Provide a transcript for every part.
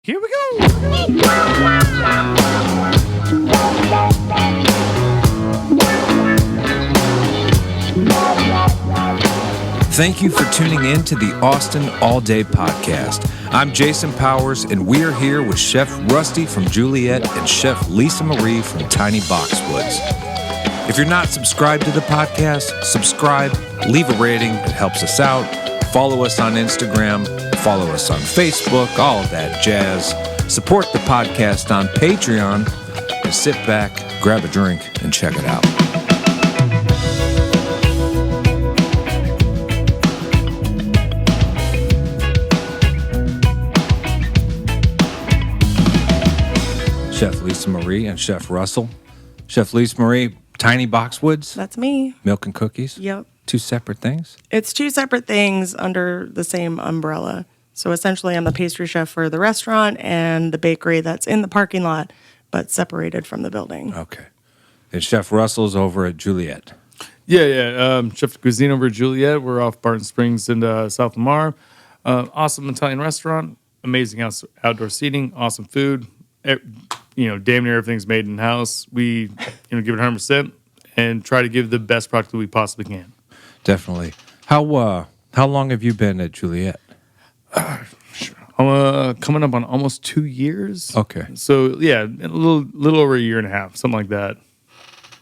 Here we go. Thank you for tuning in to the Austin All Day Podcast. I'm Jason Powers, and we're here with Chef Rusty from Juliet and Chef Lisa Marie from Tiny Boxwoods. If you're not subscribed to the podcast, subscribe, leave a rating. It helps us out. Follow us on Instagram, follow us on Facebook, all of that jazz. Support the podcast on Patreon, and sit back, grab a drink, and check it out. Chef Lisa Marie and Chef Russell. Chef Lisa Marie, Tiny Boxwoods. That's me. Milk and cookies. Yep. Two separate things? It's two separate things under the same umbrella. So essentially, I'm the pastry chef for the restaurant and the bakery that's in the parking lot, but separated from the building. Okay. And Chef Russell's over at Juliet. Yeah. Chef de Cuisine over at Juliet. We're off Barton Springs in South Lamar. Awesome Italian restaurant. Amazing outdoor seating. Awesome food. Damn near everything's made in house. We, give it 100% and try to give the best product that we possibly can. Definitely. How long have you been at Juliet? I'm coming up on almost 2 years. Okay. So yeah, a little over a year and a half, something like that.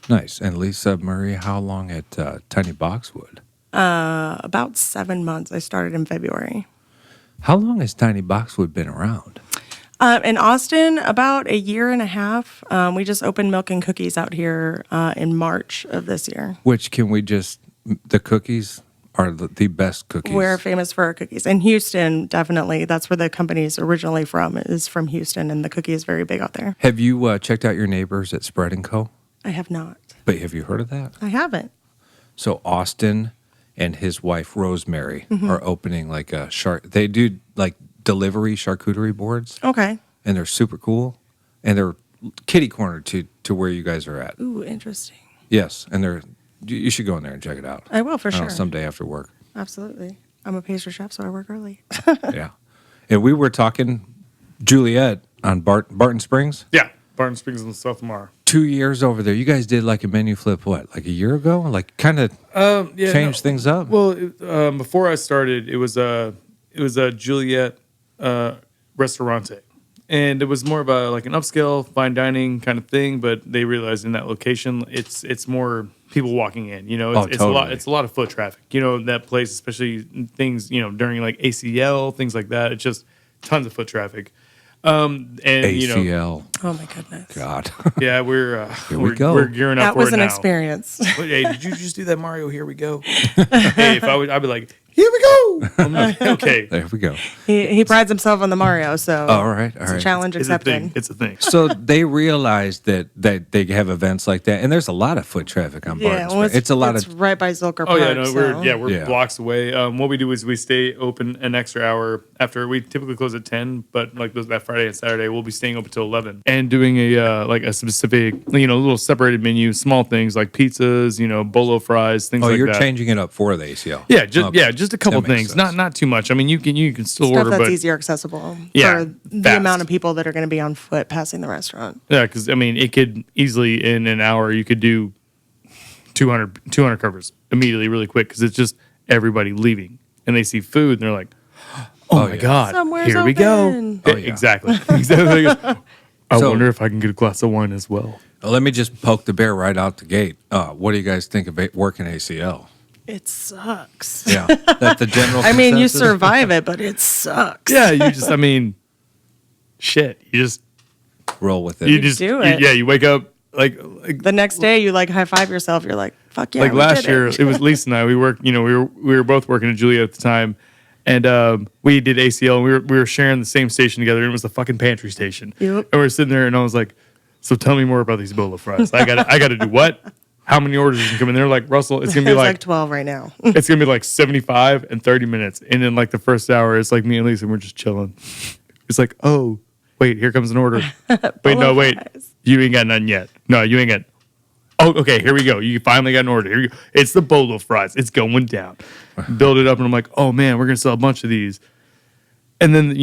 Nice. And Lisa Marie, how long at Tiny Boxwood? About 7 months. I started in February. How long has Tiny Boxwood been around? In Austin, about a year and a half. We just opened Milk and Cookies out here in March of this year. The cookies are the best cookies. We're famous for our cookies. In Houston, definitely. That's where the company's originally from, is from Houston, and the cookie is very big out there. Have you checked out your neighbors at Spread & Co.? I have not. But have you heard of that? I haven't. So Austin and his wife, Rosemary, are opening like a they do like delivery charcuterie boards. Okay. And they're super cool. And they're kitty corner to where you guys are at. Ooh, interesting. Yes. And you should go in there and check it out. I will, for sure. Someday after work. Absolutely. I'm a pastry chef, so I work early. Yeah. And we were talking Juliet on Barton Springs. Yeah, Barton Springs in South Lamar. 2 years over there. You guys did like a menu flip, what, like a year ago? Like kind of changed things up? Well, before I started, it was a Juliet Restaurante. And it was more of like an upscale fine dining kind of thing, but they realized in that location it's more people walking in. It's a lot of foot traffic. That place, especially things during like ACL, things like that. It's just tons of foot traffic. And ACL. Oh my goodness. God. Yeah, we're go. We're gearing up That for was it an now. experience. Hey, did you just do that, Mario? Here we go. Hey, I'd be like, here we go. I'm like, okay. There we go. He prides himself on the Mario, so All right. it's a challenge accepted. It's a thing. So they realized that they have events like that, and there's a lot of foot traffic on Barton Springs. It's right by Zilker Park. Oh yeah, no, so. we're blocks away. What we do is we stay open an extra hour after we typically close at 10, but like that Friday and Saturday we'll be staying open till 11 and doing a specific little separated menu, small things like pizzas, bolo fries, things like that. Oh, you're changing it up for the ACL. Yeah, just a couple things, sense. not too much. I mean, you can still Stuff order, that's but easier accessible Yeah, for the fast. amount of people that are going to be on foot passing the restaurant. yeah, because I mean, it could easily in an hour you could do 200 covers immediately, really quick, because it's just everybody leaving and they see food and they're like, oh my God, Somewhere's here we go. open. Oh, yeah. Exactly. I wonder if I can get a glass of wine as well. Well, let me just poke the bear right out the gate. What do you guys think of working ACL? It sucks. Yeah, that's the general. I mean, you consensus? survive it, but it sucks. Yeah, you just, shit. You just roll with it. You just do it. You wake up like The next day, you high five yourself. You're like, fuck yeah. like we last did year. it. It was Lisa and I. We worked. We were both working at Juliet at the time, and we did ACL. And we were sharing the same station together. And it was the fucking pantry station. Yep. And we were sitting there, and I was like, "So tell me more about these bolo fries. I got to do what? How many orders can come in?" They're like, "Russell, it's gonna be It's like like 12 right now. it's gonna be like 75 and 30 minutes." And then like the first hour, it's like me and Lisa, and we're just chilling. It's like, oh, wait, here comes an order. Wait, no, wait, fries. you ain't got none yet. No, you ain't got. Oh, okay, here we go. You finally got an order. Here you go. It's the bolo fries. It's going down. Build it up, and I'm like, oh man, we're gonna sell a bunch of these. And then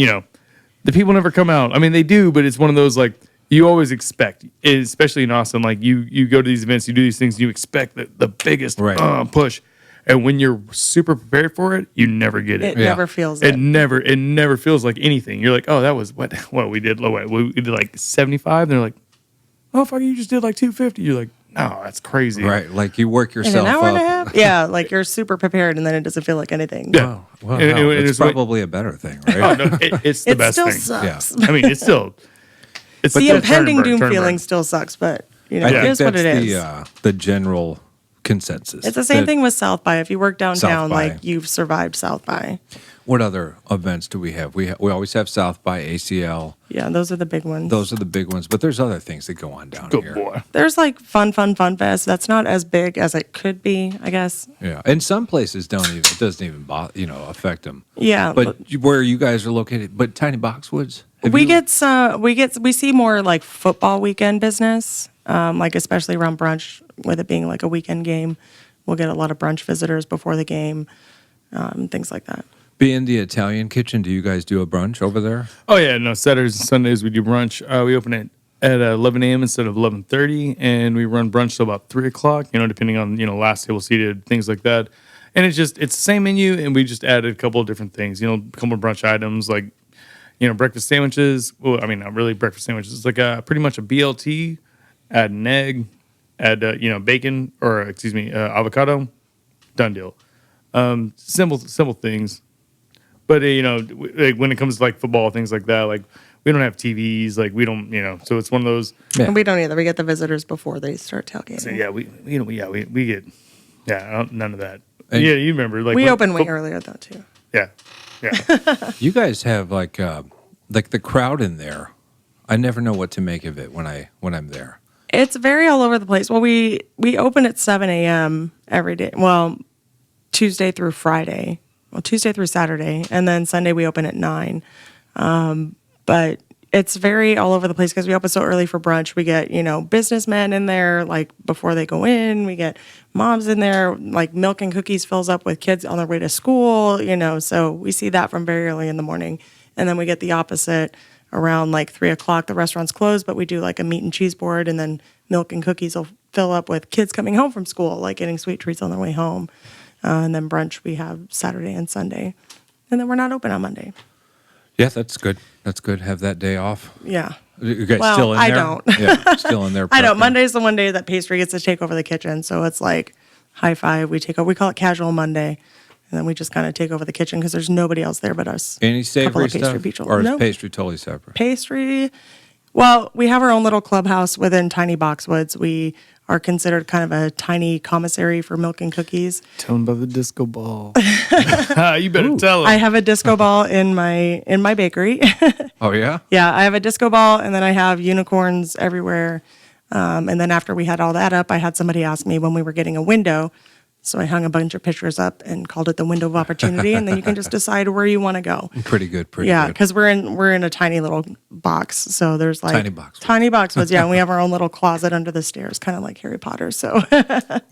the people never come out. I mean, they do, but it's one of those like you always expect, especially in Austin. Like you go to these events, you do these things, you expect the biggest push, and when you're super prepared for it, you never get it. It never feels it never feels like anything. You're like, oh, that was what we did. We did like 75. They're like, oh fuck, you just did like 250. You're like, no, that's crazy. Right, like you work in yourself an hour and a up. half. Yeah, like you're super prepared, and then it doesn't feel like anything. Yeah. Well, And- hell, and it's it's probably a better thing, right? Oh, no, it's the It best still thing. sucks. I mean, it's still. It's The still impending turn and doom burn. feeling still sucks, but you know, I it think is what that's it is. the general consensus. It's the same that- thing with South by. If you work downtown, South by. like you've survived South by. What other events do we have? We always have South by, ACL. Yeah, those are the big ones. Those are the big ones, but there's other things that go on down Good here. boy. There's like fun fest. That's not as big as it could be, I guess. Yeah, and some places it doesn't even bother, affect them. Yeah, But where you guys are located, but Tiny Boxwoods, have we you- we see more like football weekend business, like especially around brunch, with it being like a weekend game. We'll get a lot of brunch visitors before the game, things like that. being the Italian kitchen. Do you guys do a brunch over there? Oh yeah, no. Saturdays and Sundays we do brunch. We open it at 11 a.m. instead of 11:30, and we run brunch till about 3 o'clock. Depending on last table seated, things like that. And it's the same menu, and we just added a couple of different things. A couple of brunch items like breakfast sandwiches. Well, I mean not really breakfast sandwiches. It's like pretty much a BLT. Add an egg, add bacon or avocado. Done deal. Simple things. But like when it comes to like football, things like that, like we don't have TVs, like we don't, so it's one of those. Yeah. And we don't either. We get the visitors before they start tailgating. So yeah, we get none of that. And yeah, you remember like We when- open way earlier though too. Yeah, You guys have like the crowd in there. I never know what to make of it when I'm there. It's very all over the place. Well, we open at 7 a.m. every day. Well, Tuesday through Friday. Well, Tuesday through Saturday, and then Sunday we open at 9. But it's very all over the place because we open so early for brunch. We get businessmen in there like before they go in. We get moms in there like milk and cookies fills up with kids on their way to school. So we see that from very early in the morning, and then we get the opposite around like 3 o'clock. The restaurant's closed, but we do like a meat and cheese board, and then milk and cookies will fill up with kids coming home from school, like getting sweet treats on their way home. And then brunch we have Saturday and Sunday. And then we're not open on Monday. Yeah, that's good. That's good. Have that day off. Yeah. You guys Well, still in I there? don't. Yeah, still in there. I don't. prepping. Monday's the one day that pastry gets to take over the kitchen. So it's like high five. We take over. We call it casual Monday. And then we just kind of take over the kitchen because there's nobody else there but us. Any Couple savory of pastry stuff, people. or is No. pastry totally separate? Pastry. Well, we have our own little clubhouse within Tiny Boxwoods. We are considered kind of a tiny commissary for milk and cookies. toned by the disco ball. You better tell them. I have a disco ball in my bakery. Oh yeah. Yeah, I have a disco ball, and then I have unicorns everywhere. And then after we had all that up, I had somebody ask me when we were getting a window. So I hung a bunch of pictures up and called it the window of opportunity. And then you can just decide where you want to go. Pretty good. Pretty Yeah, good. because we're in a tiny little box. So there's like Tiny Boxwoods. Tiny Boxwoods. Yeah, and we have our own little closet under the stairs, kind of like Harry Potter. So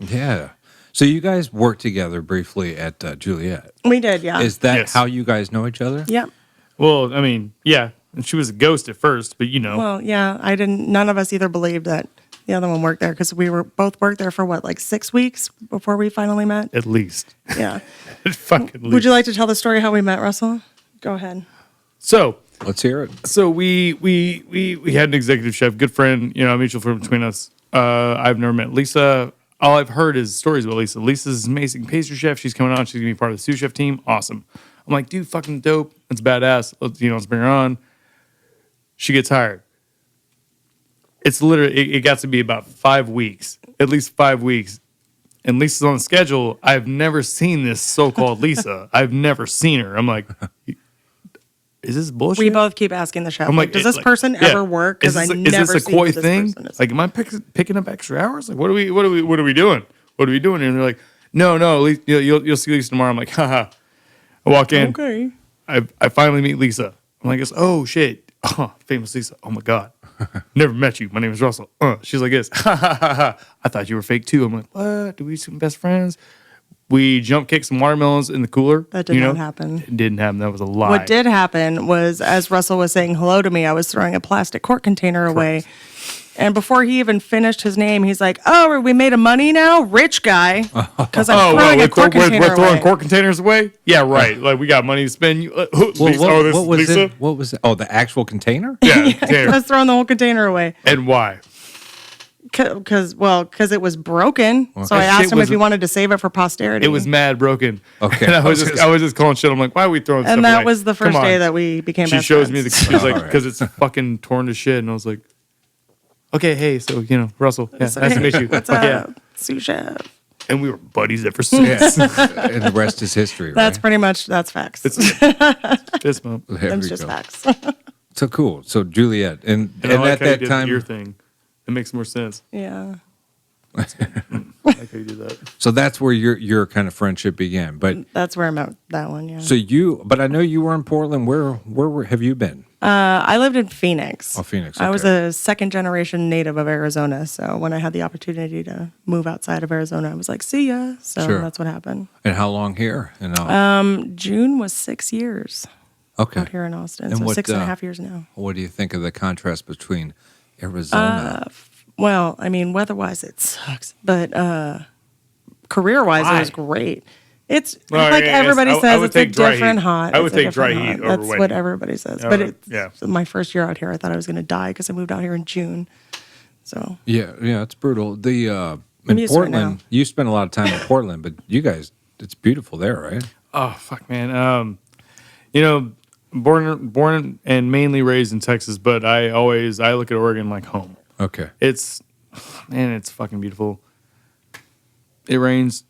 Yeah. So you guys worked together briefly at Juliet. we did. Yeah. Is that Yes. how you guys know each other? Yep. Well, I mean, yeah, and she was a ghost at first, but Well, yeah. I didn't. None of us either believed that the other one worked there because we were both worked there for like 6 weeks before we finally met. at least, Yeah. fucking. Would you like to tell the story how we met, Russell? Go ahead. So Let's hear it. we had an executive chef, good friend, a mutual friend between us. I've never met Lisa. All I've heard is stories about Lisa. Lisa's an amazing pastry chef. She's coming on. She's gonna be part of the sous chef team. Awesome. I'm like, dude, fucking dope. That's badass. Let's bring her on. She gets hired. It's literally it got to be about 5 weeks, at least 5 weeks. And Lisa's on the schedule. I've never seen this so-called Lisa. I've never seen her. I'm like, is this bullshit? We both keep asking the chef, I'm like, like, does this like, person yeah. ever work? Because I Is never this a see koi who this thing? person is. Like, am I picking up extra hours? Like, what are we doing? What are we doing? And they're like, no, you'll see Lisa tomorrow. I'm like, haha. I walk in. Okay. I finally meet Lisa. I'm like, oh shit, famous Lisa. Oh my god, never met you. My name is Russell. She's like this. Ha ha ha ha. I thought you were fake too. I'm like, what? Do we some best friends? We jump kicked some watermelons in the cooler. That did not happen. It didn't happen. That was a lie. What did happen was, as Russell was saying hello to me, I was throwing a plastic quart container away. And before he even finished his name, he's like, "Oh, we made a money now, rich guy." Because I'm throwing a quart container we're throwing away. quart containers away? Yeah, right. Like, we got money to spend. What was Lisa? it? What was it? Oh, the actual container? Yeah, I container. was throwing the whole container away. And why? Because it was broken. So I That asked shit him was- if he wanted to save it for posterity. It was mad broken. Okay. And I was just calling shit. I'm like, why are we throwing stuff and that away? was the first Come on. day that we became She best shows friends. me she was like, All right. because it's fucking torn to shit. And I was like, okay, hey, so, Russell. Yeah, So, nice to meet you. What's Fuck up, yeah. sous chef? And we were buddies ever since. And the rest is history, right? That's pretty much, that's facts. This month. There That's we just go. facts. So cool. So Juliet, and I like at how you that did time, the ear thing. It makes more sense. Yeah. I like how you do that. so that's where your kind of friendship began. But That's where I met that one, yeah. but I know you were in Portland. Where have you been? I lived in Phoenix. Oh, Phoenix, I was okay. a second generation native of Arizona. So when I had the opportunity to move outside of Arizona, I was like, see ya. So Sure. that's what happened. And how long here? And June was 6 years okay. out here in Austin. And so what, 6.5 years now. What do you think of the contrast between Arizona? Well, I mean, weather-wise, it sucks. But career-wise, Why? it was great. It's Well, like yeah, everybody I says, would it's a take dry different heat. hot. I would It's a take dry different heat hot. over That's wet what heat. everybody says. Yeah, But right. it's Yeah. my first year out here. I thought I was going to die because I moved out here in June. So yeah, it's brutal. The I'm in used to it now. Portland, you spent a lot of time in Portland, but you guys, it's beautiful there, right? Oh, fuck, man. Born and mainly raised in Texas, but I look at Oregon like home. Okay. It's fucking beautiful. It rains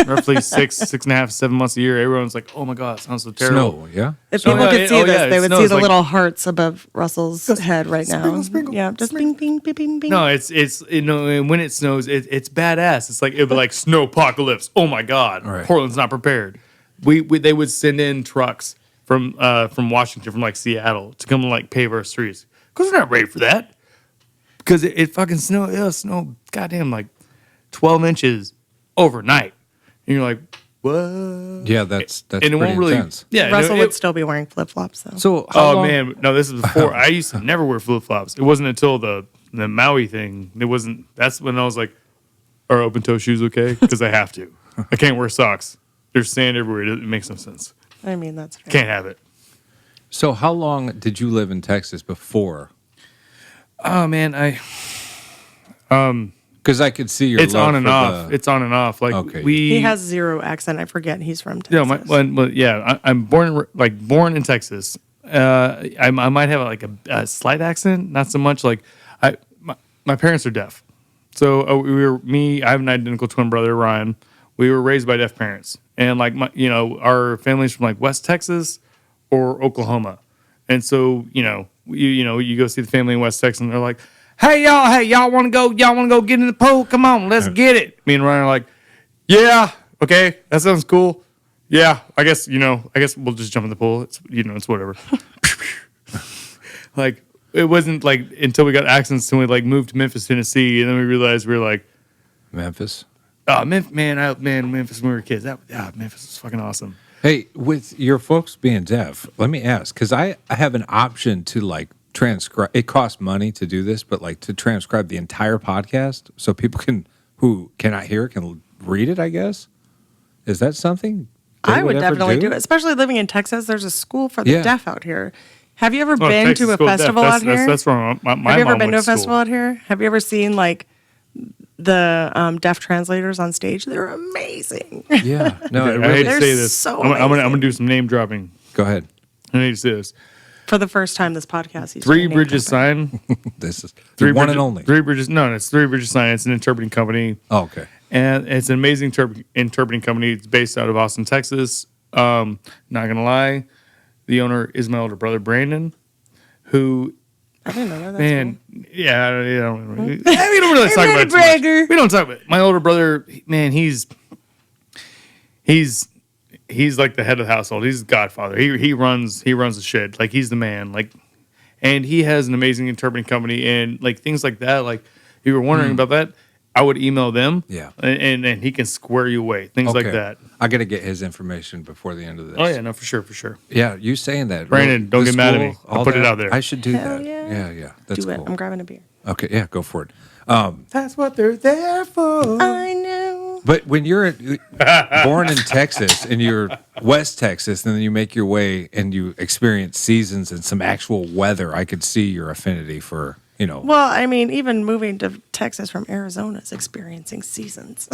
roughly 6.5, 7 months a year. Everyone's like, "Oh my god, it sounds so terrible." Snow, yeah. if So, people yeah, could see oh, this, yeah, they it would snows see the like- little hearts above Russell's head right now. sprinkle, sprinkle, Yeah, just bing, bing, bing, bing, bing. No, it's and when it snows, it's badass. It's like it'd be like snow apocalypse. Oh my god, Right. Portland's not prepared. They would send in trucks from Washington, from like Seattle, to come and like pave our streets because they're not ready for that. Because it fucking snow goddamn like 12 inches overnight, and you're like, what? Yeah, that's and it pretty won't really. intense. Yeah, Russell it- would still be wearing flip flops though. So, how Oh long- man, no, this is before. I used to never wear flip flops. It wasn't until the Maui thing. It wasn't. That's when I was like, "Are open toe shoes okay?" Because I have to. I can't wear socks. There's sand everywhere. It makes no sense. I mean, that's fair. Can't have it. So, how long did you live in Texas before? Oh man, Because I could see your. it's love on and for off. the- It's on and off. Like Okay. He has zero accent. I forget he's from Texas. I'm born in Texas. I might have like a slight accent, not so much. Like my parents are deaf, so I have an identical twin brother, Ryan. We were raised by deaf parents, and like our family's from like West Texas or Oklahoma, and so you go see the family in West Texas, and they're like, hey y'all want to go get in the pool? Come on, let's get it. Me and Ryan are like, yeah, okay, that sounds cool. Yeah, I guess we'll just jump in the pool. It's whatever. Like it wasn't like until we got accents and we like moved to Memphis, Tennessee, and then we realized we were like, Memphis. oh Memphis when we were kids. Memphis was fucking awesome. Hey, with your folks being deaf, let me ask, because I have an option to like transcribe. It costs money to do this, but like to transcribe the entire podcast so people who cannot hear it can read it, I guess. Is that something they I would ever definitely do it, especially living in Texas. There's a school for the Yeah. deaf out here. Have you ever Oh, been Texas to a School of Deaf. festival out here? That's wrong. My Have you ever mom been to went a festival school. out here? Have you ever seen like the deaf translators on stage? They're amazing. Yeah. No, it I hate really, to They're say this. so I'm amazing. gonna do some name dropping. go ahead. I need to say this. For the first time this podcast, he's Three doing name Bridges dropping. Sign. This is the one and only. Three Bridges. No, it's Three Bridges Sign. It's an interpreting company. Oh, okay. And it's an amazing interpreting company. It's based out of Austin, Texas. Not gonna lie, the owner is my older brother Brandon, who, I didn't know that. That's man, cool. yeah, we don't really talk about it too much. We don't talk about it. My older brother, man, he's like the head of the household. He's the godfather. He runs the shit. Like he's the man. Like, and he has an amazing interpreting company and like things like that. Like you were wondering about that. I would email them. Yeah. And he can square you away. Things like Okay. that. I got to get his information before the end of this. Oh, yeah, no, for sure. Yeah, you saying that. Brandon, don't The get mad at me. school, I'll all put it that, out there. I should do Hell that. yeah. Yeah. That's Do it. cool. I'm grabbing a beer. Okay, yeah, go for it. That's what they're there for. I know. But when you're born in Texas and you're West Texas, and then you make your way and you experience seasons and some actual weather, I could see your affinity for, Well, I mean, even moving to Texas from Arizona is experiencing seasons.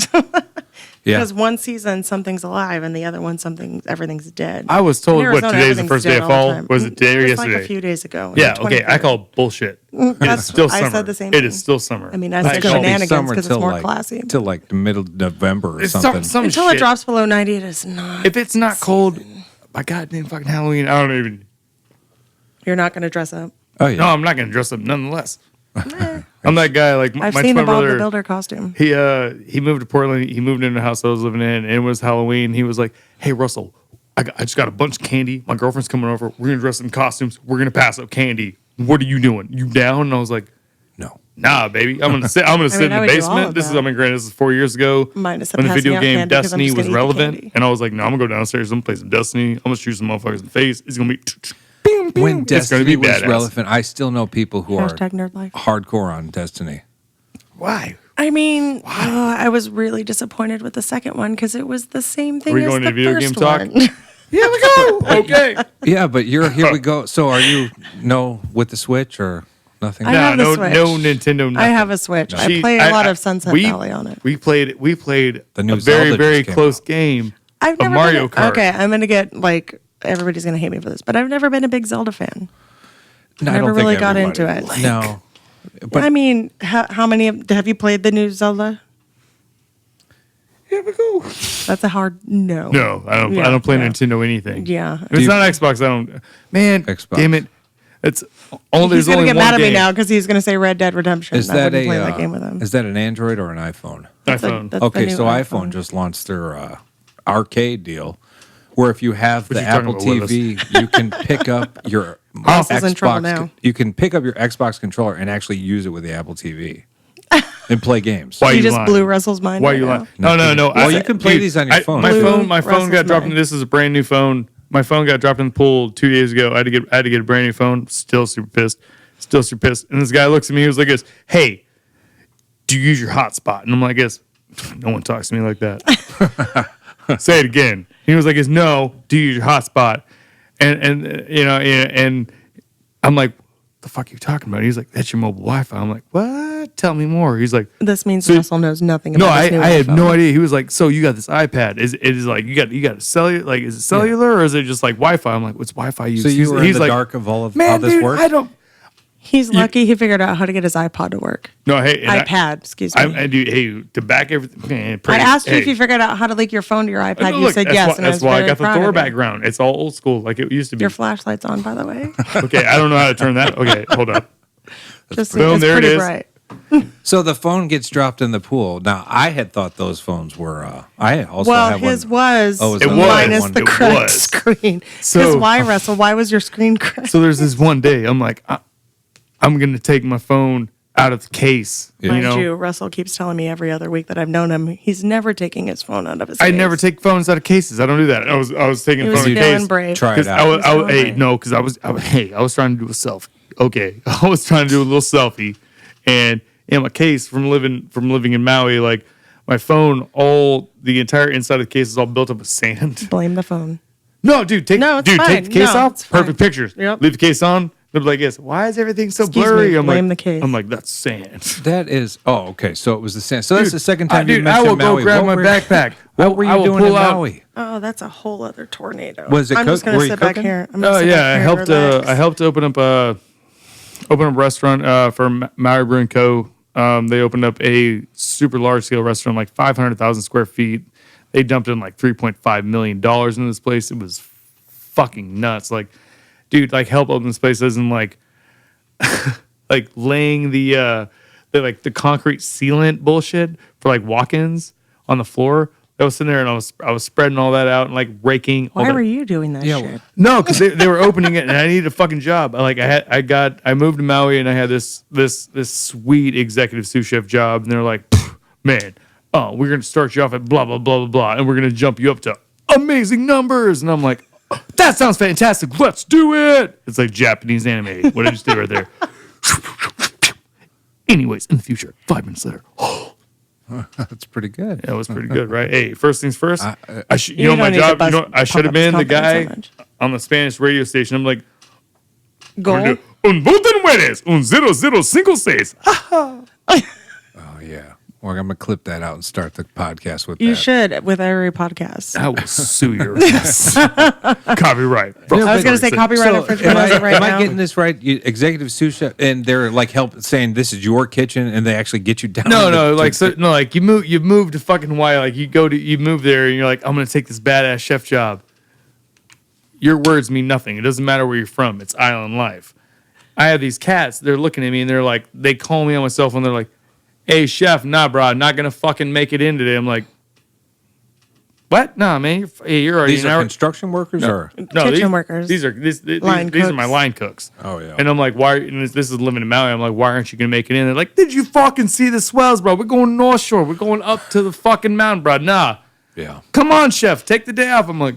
Yeah. Because one season something's alive, and the other one everything's dead. I was told, In what, Arizona, today's the everything's first day dead of all the fall? time. Was it today or Just yesterday? like a few days ago. Yeah, okay. I 23rd. call bullshit. It is still summer. I said the same It thing. is still summer. I mean, I Like, said oh, shenanigans summer because it's till more classy. Till like the middle of November or it's something. some Until shit. it drops below 90, it is not. If it's not cold, by goddamn fucking Halloween, I don't even. You're not going to dress up. Oh yeah. No, I'm not going to dress up nonetheless. I'm that guy. Like I've my seen twin the Bob the brother. Builder costume. He moved to Portland. He moved into the house I was living in, and it was Halloween. He was like, "Hey Russell, I just got a bunch of candy. My girlfriend's coming over. We're gonna dress in costumes. We're gonna pass up candy. What are you doing? You down?" And I was like, No. "Nah, baby. I'm gonna sit. I'm gonna sit in I the would do all basement. of This is. that. I mean, granted, this is 4 years ago Minus the when the passing video out game candy 'cause I'm Destiny just was gonna eat the relevant. candy. And I was like, no, I'm gonna go downstairs. I'm gonna play some Destiny. I'm gonna shoot some motherfuckers in the face. It's gonna be." When It's gonna Destiny be was badass. relevant, I still know people who Hashtag are nerd life. hardcore on Destiny. Why? I mean, I was really disappointed with the second one because it was the same thing Are we as going the to video first game talk? one. Here we go. Okay. Yeah, but here we go. So are you with the Switch or nothing? I have the Switch. No Nintendo. Nothing. I have a Switch. I play a lot of Sunset Valley on it. We played The new a very, Zelda very just came close out. game I've of never Mario been Kart. Okay, I'm gonna get everybody's gonna hate me for this, but I've never been a big Zelda fan. No, I Never don't think really got everybody- into it. No. But I mean, how many have you played the new Zelda? Here we go. That's a hard no. No, I don't. Yeah, I don't play yeah. Nintendo anything. Yeah. If it's not Xbox, I don't. Man, Xbox. damn it! It's only. He's There's gonna only get one mad at game. me now because he's gonna say Red Dead Redemption. is I that wouldn't play that game with him. is that an Android or an iPhone? That's a- iPhone. that's the Okay, new so iPhone just launched their arcade deal, where if you have the you talking Apple about, Willis? TV, you can pick up your Russell's in trouble now. You can pick up your Xbox controller and actually use it with the Apple TV and play games. Why You you just lying? blew Russell's mind. Why right you now. lying? No. Well, you can play these on your phone. My Blue phone Russell's got dropped. mind. This is a brand new phone. My phone got dropped in the pool 2 days ago. I had to get a brand new phone. Still super pissed. And this guy looks at me. He was like, "Hey, do you use your hotspot?" And I'm like, "Yes." No one talks to me like that. Say it again. He was like, "No, do you use your hotspot?" And I'm like, "The fuck are you talking about?" He's like, "That's your mobile Wi-Fi." I'm like, "What? Tell me more." He's like, This means So- Russell knows nothing no, about I this new had iPhone. no idea. He was like, "So you got this iPad? Is like you got a cellular? Like is it cellular or is it just like Wi-Fi?" I'm like, "What's Wi-Fi use?" So you were in the like, dark of all of how "Man, this dude, works? I don't." He's lucky he figured out how to get his iPod to work. No, hey, and iPad, excuse me. I do. Hey, to back everything. Man, I asked you hey. if you figured out how to link your phone to your iPad. No, You look, said that's yes, Why, and I that's was why I very got the proud Thor of you. background. It's all old school, like it used to be. Your flashlight's on, by the way. Okay, I don't know how to turn that. Okay, hold up. Just Boom, it's there it pretty is. bright. So the phone gets dropped in the pool. Now I had thought those phones were. I also Well, have his one. was Oh, It was. minus One. the It cracked was. screen. So- Because why, Russell? Why was your screen cracked? So there's this one day, I'm like, I'm gonna take my phone out of the case. Yeah. You Mind know, you, Russell keeps telling me every other week that I've known him, he's never taking his phone out of his I case. never take phones out of cases. I don't do that. I was taking He a was phone in a feeling case. brave. Try it Because out. I was trying to do a selfie. Okay, I was trying to do a little selfie, and in my case from living in Maui, like my phone, the entire inside of the case is all built up with sand. Blame the phone. No, dude, take No, it's take fine. the case No, off. it's fine. Perfect pictures. Yep. Leave the case on. They'll be like, "Yes, why is everything so Excuse blurry?" me, I'm blame like, the case. I'm like, that's sand. That is. Oh, okay. So it was the same. So that's Dude, the second time you dude, mentioned I will Maui. go grab What my were- backpack. What were I you will doing in pull out- Maui? Oh, that's a whole other tornado. Was it I'm just cook- going were to you sit back cooking? here. I'm gonna Oh sit yeah, back I here helped. and relax. I helped open up a restaurant for Maui Brewing Co. They opened up a super large scale restaurant, like 500,000 square feet. They dumped in like $3.5 million into this place. It was fucking nuts. Like, dude, like help open this place isn't like like laying the concrete sealant bullshit for like walk-ins on the floor. I was sitting there and I was spreading all that out and like raking. all Why that. were you doing that Yeah, shit? No, because they were opening it, and I needed a fucking job. I moved to Maui, and I had this sweet executive sous chef job, and they're like, man, we're going to start you off at blah, blah, blah, blah, blah, and we're going to jump you up to amazing numbers. And I'm like, that sounds fantastic. Let's do it. It's like Japanese anime. What did I just do right there? Anyways, in the future, 5 minutes later. That's pretty good. That was pretty good, right? Hey, first things first. I You my don't need job. to I should have been the pop up guy confidence so much. on the Spanish radio station. I'm like, Goal. un voten mueres, un 0056. Oh, yeah. Well, I'm going to clip that out and start the podcast with You that. should with every podcast. I will sue your ass. Copyright. I was going to say copyright infringement as of right am now. I getting this right? Executive sous chef, and they're like saying this is your kitchen, and they actually get you down. Like you move to fucking Hawaii. Like you move there, and you're like, I'm gonna take this badass chef job. Your words mean nothing. It doesn't matter where you're from. It's island life. I have these cats. They're looking at me, and they're like, they call me on my cell phone. They're like, hey, chef, nah, bro, I'm not gonna fucking make it in today. I'm like, what? Nah, man, you're already. These are construction workers, or Kitchen workers. These are my line cooks. Oh, yeah. And I'm like, why? And this is living in Maui. I'm like, why aren't you gonna make it in? They're like, did you fucking see the swells, bro? We're going North Shore. We're going up to the fucking mountain, bro. Nah, yeah. come on, chef, take the day off. I'm like,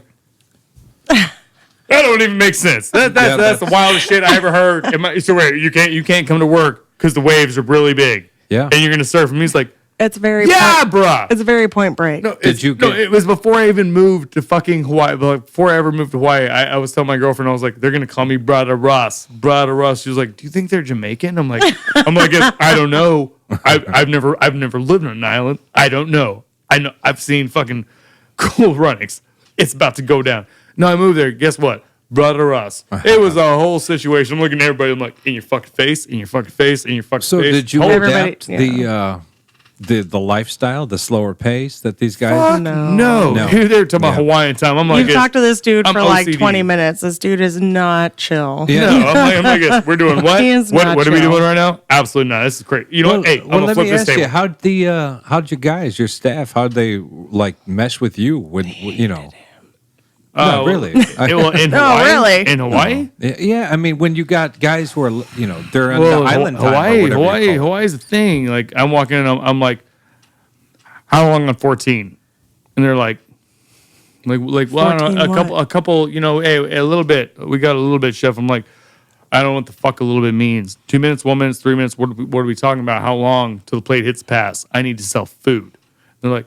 that don't even make sense. That's the wildest shit I ever heard. So wait, you can't come to work because the waves are really big. Yeah. And you're gonna surf. And he's like, It's very bruh. It's very Point Break. No, No, it was before I even moved to fucking Hawaii. But before I ever moved to Hawaii, I was telling my girlfriend, I was like, they're gonna call me Brother Russ. Brother Russ. She was like, do you think they're Jamaican? I'm like, I don't know. I've never lived on an island. I don't know. I know I've seen fucking Cool Runnings. It's about to go down. No, I moved there. Guess what? Brother Russ. It was a whole situation. I'm looking at everybody. I'm like, in your fucking face, in your fucking face, in your fucking face. So did you Everybody- adapt yeah. the lifestyle, the slower pace that these guys? Fuck No. no. Here they're talking about Hawaiian time. I'm like, You've talked to this dude I'm for like OCD. 20 minutes. This dude is not chill. Yeah. No, I'm like, yes, we're doing what? He is What not are we chill. doing right now? Absolutely not. This is great. You know what? Hey, I'm gonna let flip me this ask table. you, how'd your guys, your staff, how'd they like mesh with you when you know? No, really. In Hawaii? really? In Hawaii? Yeah, I mean, when you got guys who are, they're on the island time or Hawaii, whatever you call it. Hawaii's a thing. Like I'm walking in, I'm like, how long on 14? And they're like, well, I don't know, 14 a couple, hey, a little bit. We got a little bit, chef. I'm like, I don't know what the fuck a little bit means. 2 minutes, 1 minute, 3 minutes. What are we talking about? How long till the plate hits pass? I need to sell food. They're like,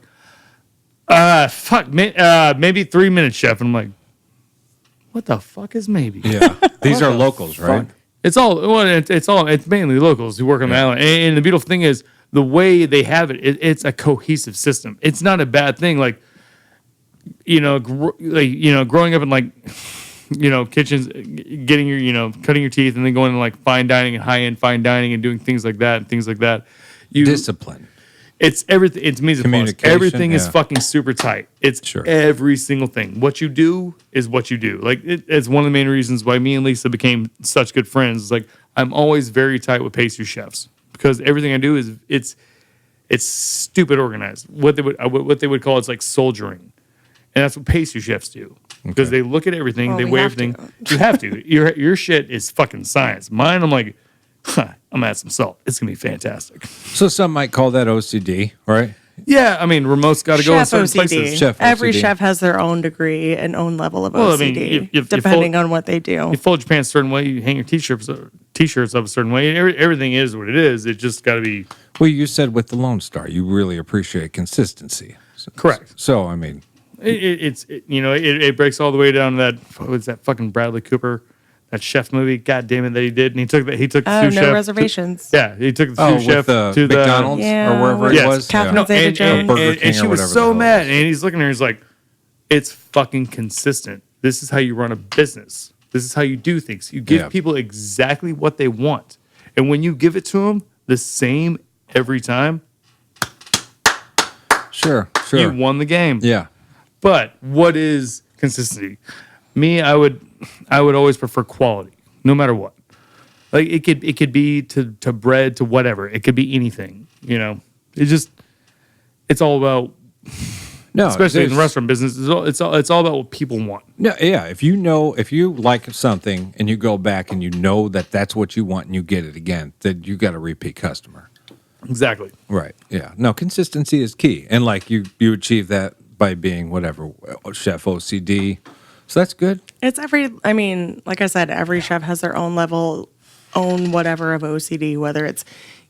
maybe 3 minutes, chef. And I'm like, what the fuck is maybe? Yeah, these are locals, right? It's mainly locals who work on the island. And the beautiful thing is the way they have it's a cohesive system. It's not a bad thing. Like, growing up in like, kitchens, getting your, cutting your teeth and then going to like fine dining and high-end fine dining and doing things like that. Discipline. It's everything. It's means Communication, everything is yeah. fucking super tight. It's Sure. every single thing. What you do is what you do. Like it's one of the main reasons why me and Lisa became such good friends. It's like I'm always very tight with pastry chefs because everything I do is it's stupid organized. What they would call it's like soldiering, and that's what pastry chefs do because they look at everything, Well, they we weigh have everything. to. You have to. Your shit is fucking science. Mine, I'm like, I'm gonna add some salt. It's gonna be fantastic. So some might call that OCD, right? Yeah, I mean, remote's got to go in Chef certain OCD. places. Chef Every OCD. chef has their own degree and own level of Well, I OCD, mean, if you depending fold- on what they do. You fold your pants a certain way. You hang your t-shirts up a certain way. Everything is what it is. It just got to be Well, you said with the Lone Star, you really appreciate consistency. correct. So, I mean, It breaks all the way down to that. What's that fucking Bradley Cooper, that chef movie? God damn it, that he did. And he took the Oh, sous no chef. reservations. Yeah, he took the sous chef with to the McDonald's Yeah, or wherever with it Yes. was. Catherine Yeah. Zeta-Jones. Burger and King she or was whatever so the hell mad. it was. And he's looking at her. He's like, "It's fucking consistent. This is how you run a business. This is how you do things. You give Yeah. people exactly what they want, and when you give it to them the same every time, Sure. you won the game." Yeah. But what is consistency? Me, I would always prefer quality, no matter what. Like it could be to bread to whatever. It could be anything. It's all about, No, especially in the there's- restaurant business. It's all about what people want. No, yeah. If you like something and you go back and you know that that's what you want and you get it again, then you got a repeat customer. Exactly. Right. Yeah. No, consistency is key. And like you achieve that by being whatever, chef OCD. So that's good. It's I mean, like I said, every chef has their own level, own whatever of OCD, whether it's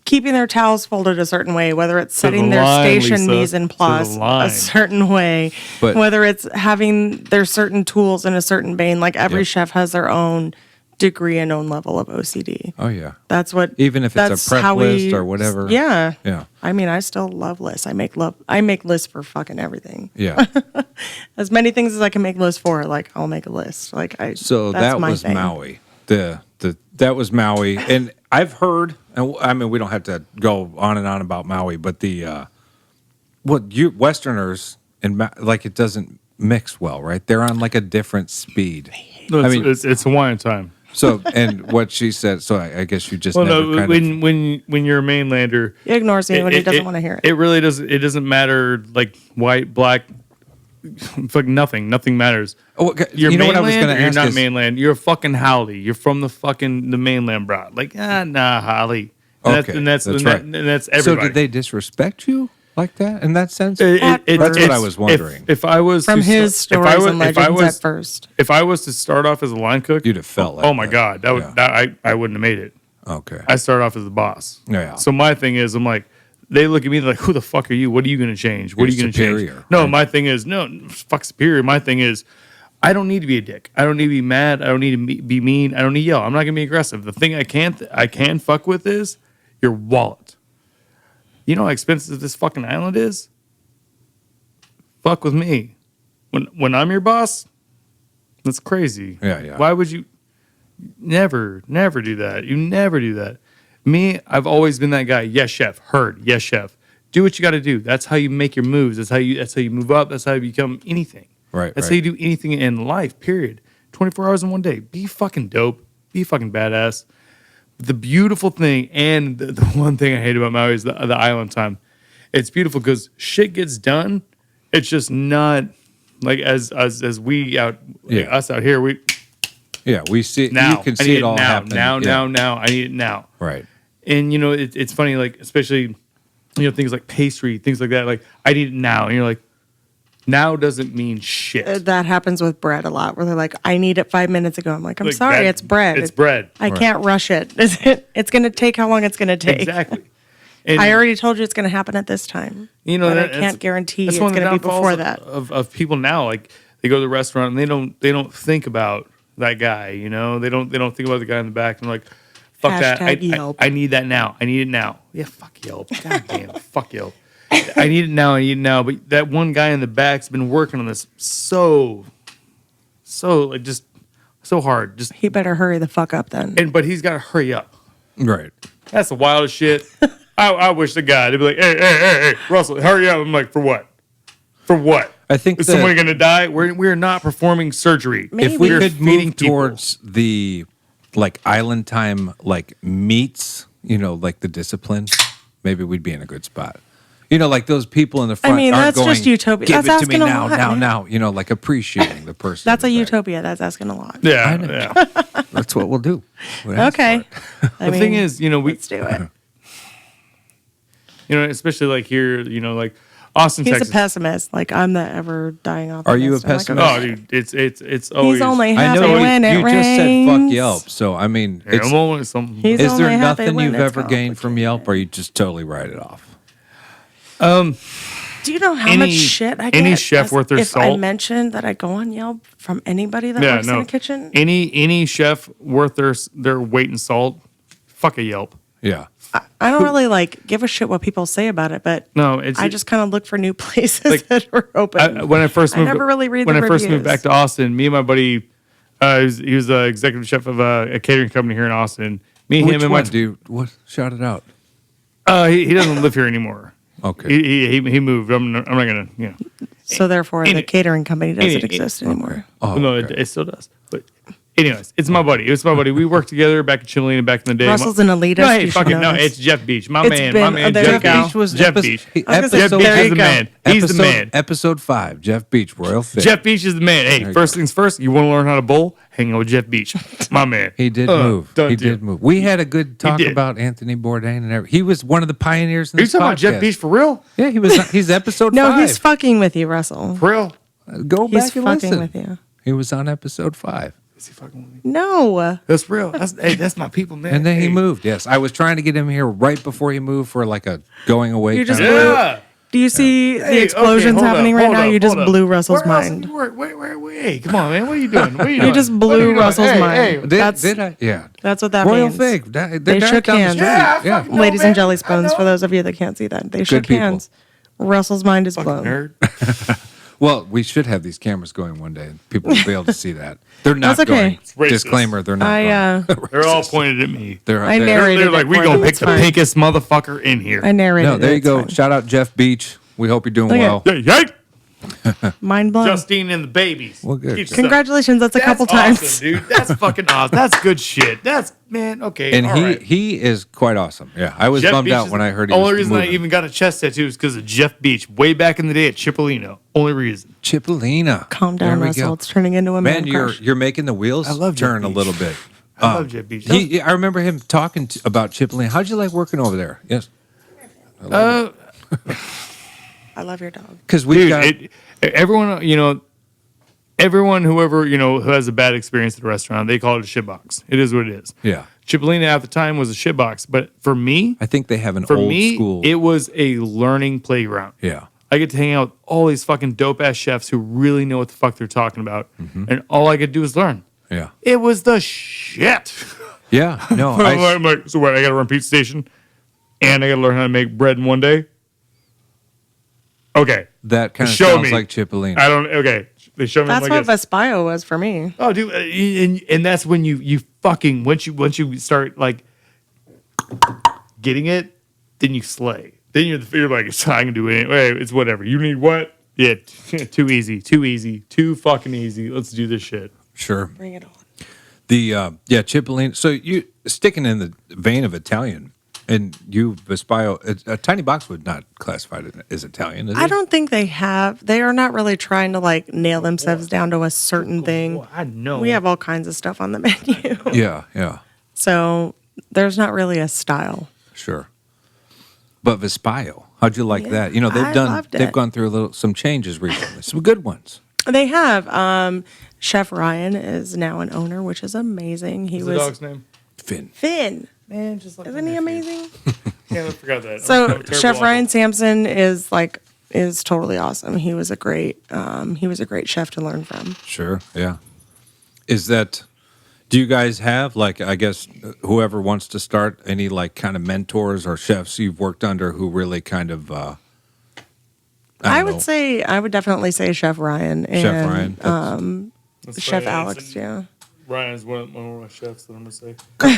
keeping their towels folded a certain way, whether it's setting their line, station Lisa. mise en To the place line. a certain way, But- whether it's having their certain tools in a certain vein. Like every Yep. chef has their own degree and own level of OCD. Oh, yeah. That's what, Even if it's a that's prep how list or whatever. Yeah. Yeah. I mean, I still love lists. I make lists for fucking everything. Yeah. As many things as I can make lists for, like I'll make a list. So that's that my was thing. Maui. That was Maui. And I've heard, and I mean, we don't have to go on and on about Maui, but Westerners, like it doesn't mix well, right? They're on like a different speed. No, I mean, it's Hawaiian time. so, and what she said, so I guess you just Well, never no, kind of, when you're a mainlander, He ignores me when he doesn't want to hear it. It really doesn't. It doesn't matter like white, black, fucking nothing. Nothing matters. Oh, okay. You're You know what I was mainland gonna or you're ask not is- mainland. You're a fucking Howley. You're from the mainland, bro. Like nah, Howley. And Okay, that's right. and that's So everybody. did they disrespect you like that in that sense? At That's what I it's- was wondering. If I was From to his start- stories and legends at first. if I was to start off as a line cook, You'd have felt like oh my that. god, that would Yeah. I wouldn't have made it. Okay. I started off as the boss. Yeah. So my thing is, I'm like, they look at me like, who the fuck are you? What are you going to change? What You're are you going to change? superior, No, right? my thing is, no, fuck superior. My thing is, I don't need to be a dick. I don't need to be mad. I don't need to be mean. I don't need to yell. I'm not going to be aggressive. The thing I can fuck with is your wallet. You know how expensive this fucking island is? Fuck with me. When I'm your boss, that's crazy. Yeah. Why would you never do that? You never do that. Me, I've always been that guy. Yes, chef. Heard. Yes, chef. Do what you got to do. That's how you make your moves. That's how you move up. That's how you become anything. Right. That's right. how you do anything in life. Period. 24 hours in one day. Be fucking dope. Be fucking badass. The beautiful thing, and the one thing I hate about Maui is the island time. It's beautiful because shit gets done. It's just not like as we out Yeah. us out here. We Yeah, we see. now You can I see need it all now, happening. now, Yeah. now. I need it now. Right. And it's funny, like especially things like pastry, things like that. Like I need it now, and you're like, now doesn't mean shit. That happens with bread a lot, where they're like, "I need it 5 minutes ago." I'm like, "I'm Like, sorry, that- it's bread. It's bread. I can't rush it. It's going to take how long it's going to take. Exactly. And I already told you it's going to happen at this time. but I that's- can't guarantee that's it's one of going the to be before downfalls that. of people now. Like they go to the restaurant and they don't think about that guy. They don't think about the guy in the back and like, fuck that. Hashtag Yelp. I need that now. I need it now. Yeah, fuck Yelp. God damn, fuck Yelp. I need it now. I need it now. But that one guy in the back's been working on this so like just so hard. Just He better hurry the fuck up then. but he's got to hurry up. Right. That's the wildest shit. I wish the guy, they'd be like, hey, Russell, hurry up. I'm like, for what? For what? I think Is that- somebody going to die? We're not performing surgery. Maybe. If we We're could feeding move people. towards the like island time like meets, like the discipline, maybe we'd be in a good spot. Like those people in the front. mean, aren't that's going, just utopia. Give That's it to me asking a now, lot, now, man. now. Like appreciating the person. That's a in the back. utopia. That's asking a lot. Yeah, know. yeah. That's what we'll do. We'll ask Okay. for it. The thing is, we, let's do it. especially like here, like Austin, He's Texas. a pessimist. Like I'm the ever dying off. Are you a pessimist? Oh, dude, it's always. He's only I happy know when it you rains. just said fuck Yelp, so I mean, Yeah, it's, I'm always something. He's is there only happy nothing when you've it's ever gained from complicated. Yelp, or you just totally write it off? Do you know how Any- much shit I get? any chef as- worth their if I salt? mention that I go on Yelp from anybody that works in the kitchen? Any chef worth their weight in salt, fuck a Yelp. Yeah. I don't really give a shit what people say about it, but No, it's I just kind of look for new places that are open. when I first I moved, never really read when the I first moved reviews. back to Austin, me and my buddy, he was the executive chef of a catering company here in Austin. Me, Which him, and one, my dude? What? Shout it out. he doesn't live here anymore. Okay. He moved. I'm not gonna So therefore, the Any- catering company doesn't any- exist anymore. Oh, no, okay. it still does. But Anyways, it's my buddy. It's my buddy. We worked together back at Chimolina back in the day. Russell's an elitist. No, hey, you fuck should it. know No, this. it's Jeff Beach. My It's man. been- My man. there Jeff you go. Beach was Jeff Beach. I was Jeff gonna Beach say, there is you the go. man. He's the man. Episode 5, Jeff Beach, Royal Fit. Jeff Beach is the man. Hey, you first go. things first, you want to learn how to bowl? Hang out with Jeff Beach. My man. He did move. done He deal. did move. We had a good talk did. about Anthony Bourdain and everything. He was one of the pioneers in Are you this talking about Jeff podcast. Beach for real? Yeah, he's episode No, 5. he's fucking with you, Russell. For real? Go He's back and fucking listen. with you. He was on episode 5. Is he fucking with me? No. That's real. That's my people, man. And then he Hey. moved. Yes, I was trying to get him here right before he moved for like a going away. You just kind of- blew- Yeah. Do you see Hey, the explosions okay, hold happening up, right hold now? up, You just hold up. blew Russell's Where else mind. did you work? Wait. Hey, come on, man. What are you doing? What are you doing? You just What are blew you doing? Russell's Hey, mind. hey. Did I? Yeah. That's what that Royal means. Fig. They shook hands. Yeah, I fucking know, Ladies man. and jelly I spoons, know. for those of you that can't see that. They shook people. hands. Russell's mind is blown. Nerd. Well, we should have these cameras going one day. People will be able to see that. They're not That's okay. going. It's racist. Disclaimer: they're not going. They're all pointed at me. I narrated They're like, it we for gonna them. pick It's the fine. pinkest motherfucker in here. I narrated No, there it. you It's go. fine. Shout out Jeff Beach. We hope you're doing Look at- well. Yay, yay. Mind blown. Justine and the babies. Well, good. Keep Congratulations. That's a That's couple awesome, times. dude. That's fucking awesome. That's good shit. That's, man, okay. And all right. he is quite awesome. Yeah, I was Jeff bummed Beach out is when the I heard he only was reason moving. I even got a chest tattoo is because of Jeff Beach way back in the day at Cipollino. Only reason. Cipollina. Calm down, There we Russell. go. It's turning into a Man, man you're crush. you're making the wheels I love Jeff turn a Beach. little bit. I love Jeff Beach. I remember him talking about Cipollina. How'd you like working over there? Yes, I love your dog. because we Dude, got everyone, whoever, who has a bad experience at a restaurant, they call it a shitbox. It is what it is. yeah. Cipollina at the time was a shitbox, but for me, I think they have an for old me, school. it was a learning playground. Yeah. I get to hang out with all these fucking dope ass chefs who really know what the fuck they're talking about, Mm-hmm. and all I could do is learn. Yeah. It was the shit. Yeah. No. I'm like, so what? I got to run pizza station, and I got to learn how to make bread in one day. Okay, that kind of show sounds me. like Cipollina. I don't. Okay, they show me That's like what this. Vespio was for me. Oh, dude, and that's when you fucking once you start like getting it, then you slay. Then you're like, I can do it. Anyway. It's whatever. You need what? Yeah, too easy, too fucking easy. Let's do this shit. Sure. Bring it on. The Cipollina. So you sticking in the vein of Italian, and you Vespio, a tiny boxwood not classified as Italian, is I it? don't think they have. They are not really trying to like nail themselves down to a certain thing. Well, I know. We have all kinds of stuff on the menu. Yeah. Yeah. So there's not really a style. Sure. But Vespio, how'd you like that? They've I loved they've it. gone through some changes recently, some good ones. They have. Chef Ryan is now an owner, which is amazing. He What's the was dog's name? Finn. Finn. Man, just like Isn't he amazing? Yeah, I forgot that. So I'm a terrible Chef uncle. Ryan Sampson is totally awesome. He was a great chef to learn from. Sure, yeah. Do you guys have, like, I guess, whoever wants to start, any, like, kind of mentors or chefs you've worked under who really kind of, I would definitely say Chef Ryan and Chef Ryan. That's Chef funny. Alex. Yeah. Ryan's one of my chefs that I'm gonna say. come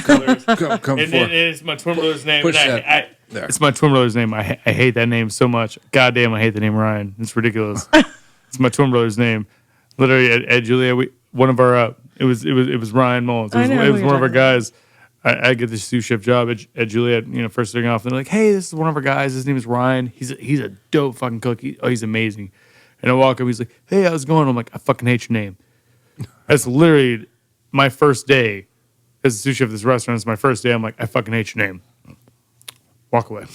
And forward. it's my twin brother's name. Push and that there. It's my twin brother's name. I hate that name so much. Goddamn, I hate the name Ryan. It's ridiculous. It's my twin brother's name. Literally at Juliet, one of our it was Ryan Mullins. I know It who was you're one of our talking about. guys. I get this sous chef job at Juliet. First starting off, and they're like, "Hey, this is one of our guys. His name is Ryan. He's a dope fucking cook. He's amazing." And I walk up. He's like, "Hey, how's it going?" I'm like, "I fucking hate your name." That's literally my first day as a sous chef at this restaurant. It's my first day. I'm like, "I fucking hate your name." Walk away.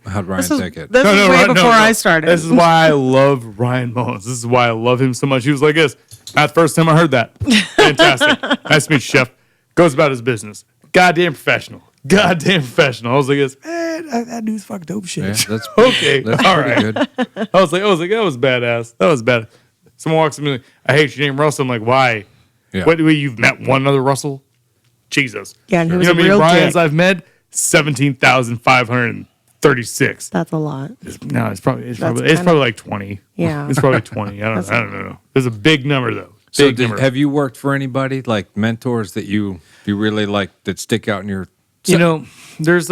How'd Ryan This was, take it? this was way before I started. This is why I love Ryan Mullins. This is why I love him so much. He was like this. Not the first time I heard that. Fantastic. Nice to meet you, chef. Goes about his business. Goddamn professional. Goddamn professional. I was like this. Man, that dude's fucking dope shit. Yeah, that's okay. That's All pretty right. good. I was like, that was badass. That was bad. Someone walks up to me like, I hate your name, Russell. I'm like, why? Yeah. What, you've met one other Russell? Jesus. Yeah, and he You was know a how many real Ryans dick. I've met? 17,536. That's a lot. No, it's probably kinda- like 20. Yeah. It's probably 20. I don't know. There's a big number though. So Big number. have you worked for anybody, like mentors that you really like that stick out in your... There's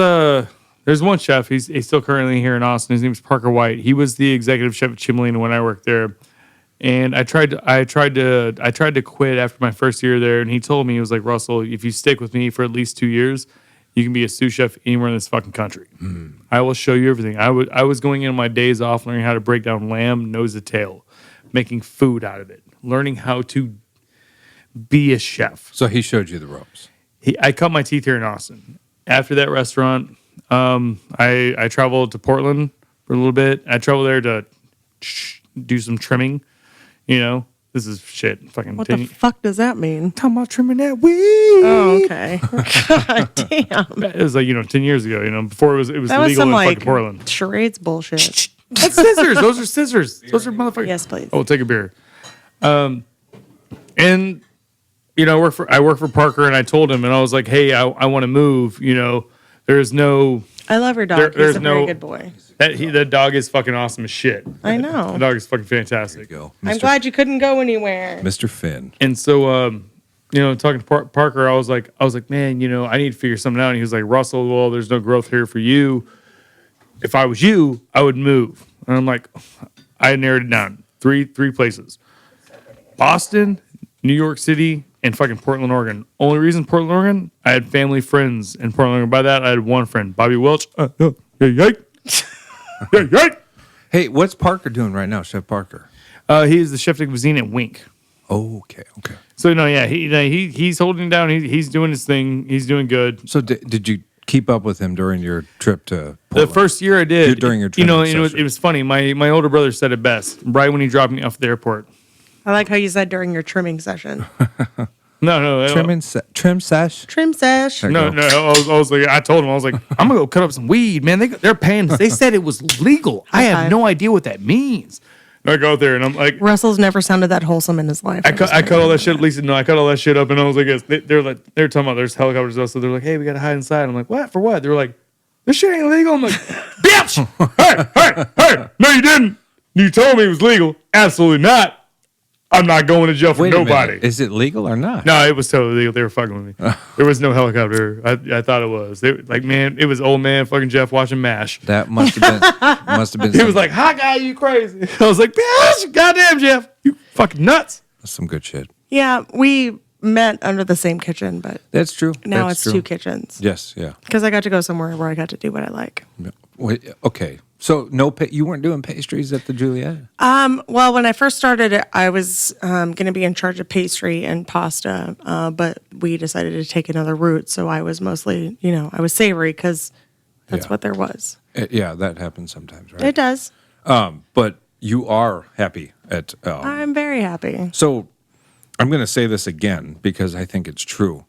one chef. He's still currently here in Austin. His name's Parker White. He was the executive chef at Cipollina when I worked there. And I tried to quit after my first year there, and he told me, he was like, Russell, if you stick with me for at least 2 years, you can be a sous chef anywhere in this fucking country. I will show you everything. I was going in on my days off learning how to break down lamb nose to tail, making food out of it, learning how to be a chef. So he showed you the ropes. I cut my teeth here in Austin. After that restaurant, I traveled to Portland for a little bit. I traveled there to do some trimming. You know, this is shit. Fucking What the fuck does that mean? talking about trimming that weed. Oh, okay. God damn. It was like 10 years ago. Before it was That was legal some in like fucking Portland. charades bullshit. That's scissors. Those are scissors. Those are motherfuckers. Yes, please. Oh, take a beer. And I work for Parker, and I told him, and I was like, hey, I want to move. There's no. I love your dog. There's He's a no- very good boy. That dog is fucking awesome as shit. I know. The dog is fucking fantastic. Go, I'm Mr. glad you couldn't go anywhere. Mr. Finn. And so, talking to Parker, I was like, man, I need to figure something out. And he was like, Russell, well, there's no growth here for you. If I was you, I would move. And I'm like, I narrowed it down. Three places: Boston, New York City, and fucking Portland, Oregon. Only reason Portland, Oregon, I had family friends in Portland, Oregon. By that, I had one friend, Bobby Welch. Hey, what's Parker doing right now, Chef Parker? He's the chef de cuisine at Wink. Oh, okay. So he's holding it down. He's doing his thing. He's doing good. So did you keep up with him during your trip to Portland? The first year I did. During your it training was, session. it was funny. My older brother said it best right when he dropped me off at the airport. I like how you said during your trimming session. No. Trim sesh? Trim sesh. There you No, go. I was like, I told him, I was like, I'm gonna go cut up some weed, man. They're paying us. They said it was legal. I have Okay. no idea what that means. And I go out there and I'm like, Russell's never sounded that wholesome in his life. I cut all that shit. At least I cut all that shit up, and I was like, yes. They're talking about there's helicopters and stuff. So they're like, hey, we gotta hide inside. I'm like, what? For what? They were like, this shit ain't illegal. I'm like, bitch! Hey! No, you didn't. You told me it was legal. Absolutely not. I'm not going to jail for Wait a nobody. minute. Is it legal or not? No, it was totally legal. They were fucking with me. There was no helicopter. I thought it was. Man, it was old man fucking Jeff watching MASH. That must have been He was like, "Hi, guy, you crazy?" I was like, "Bitch, goddamn, Jeff, you fucking nuts." some good shit. Yeah, we met under the same kitchen, but That's true. now That's it's true. two kitchens. Yes, yeah. Because I got to go somewhere where I got to do what I like. Wait, okay. So you weren't doing pastries at the Juliet? Well, when I first started, I was going to be in charge of pastry and pasta, but we decided to take another route. So I was mostly, I was savory because that's Yeah. what there was. Yeah, that happens sometimes, right? It does. But you are happy at. I'm very happy. So I'm going to say this again because I think it's true.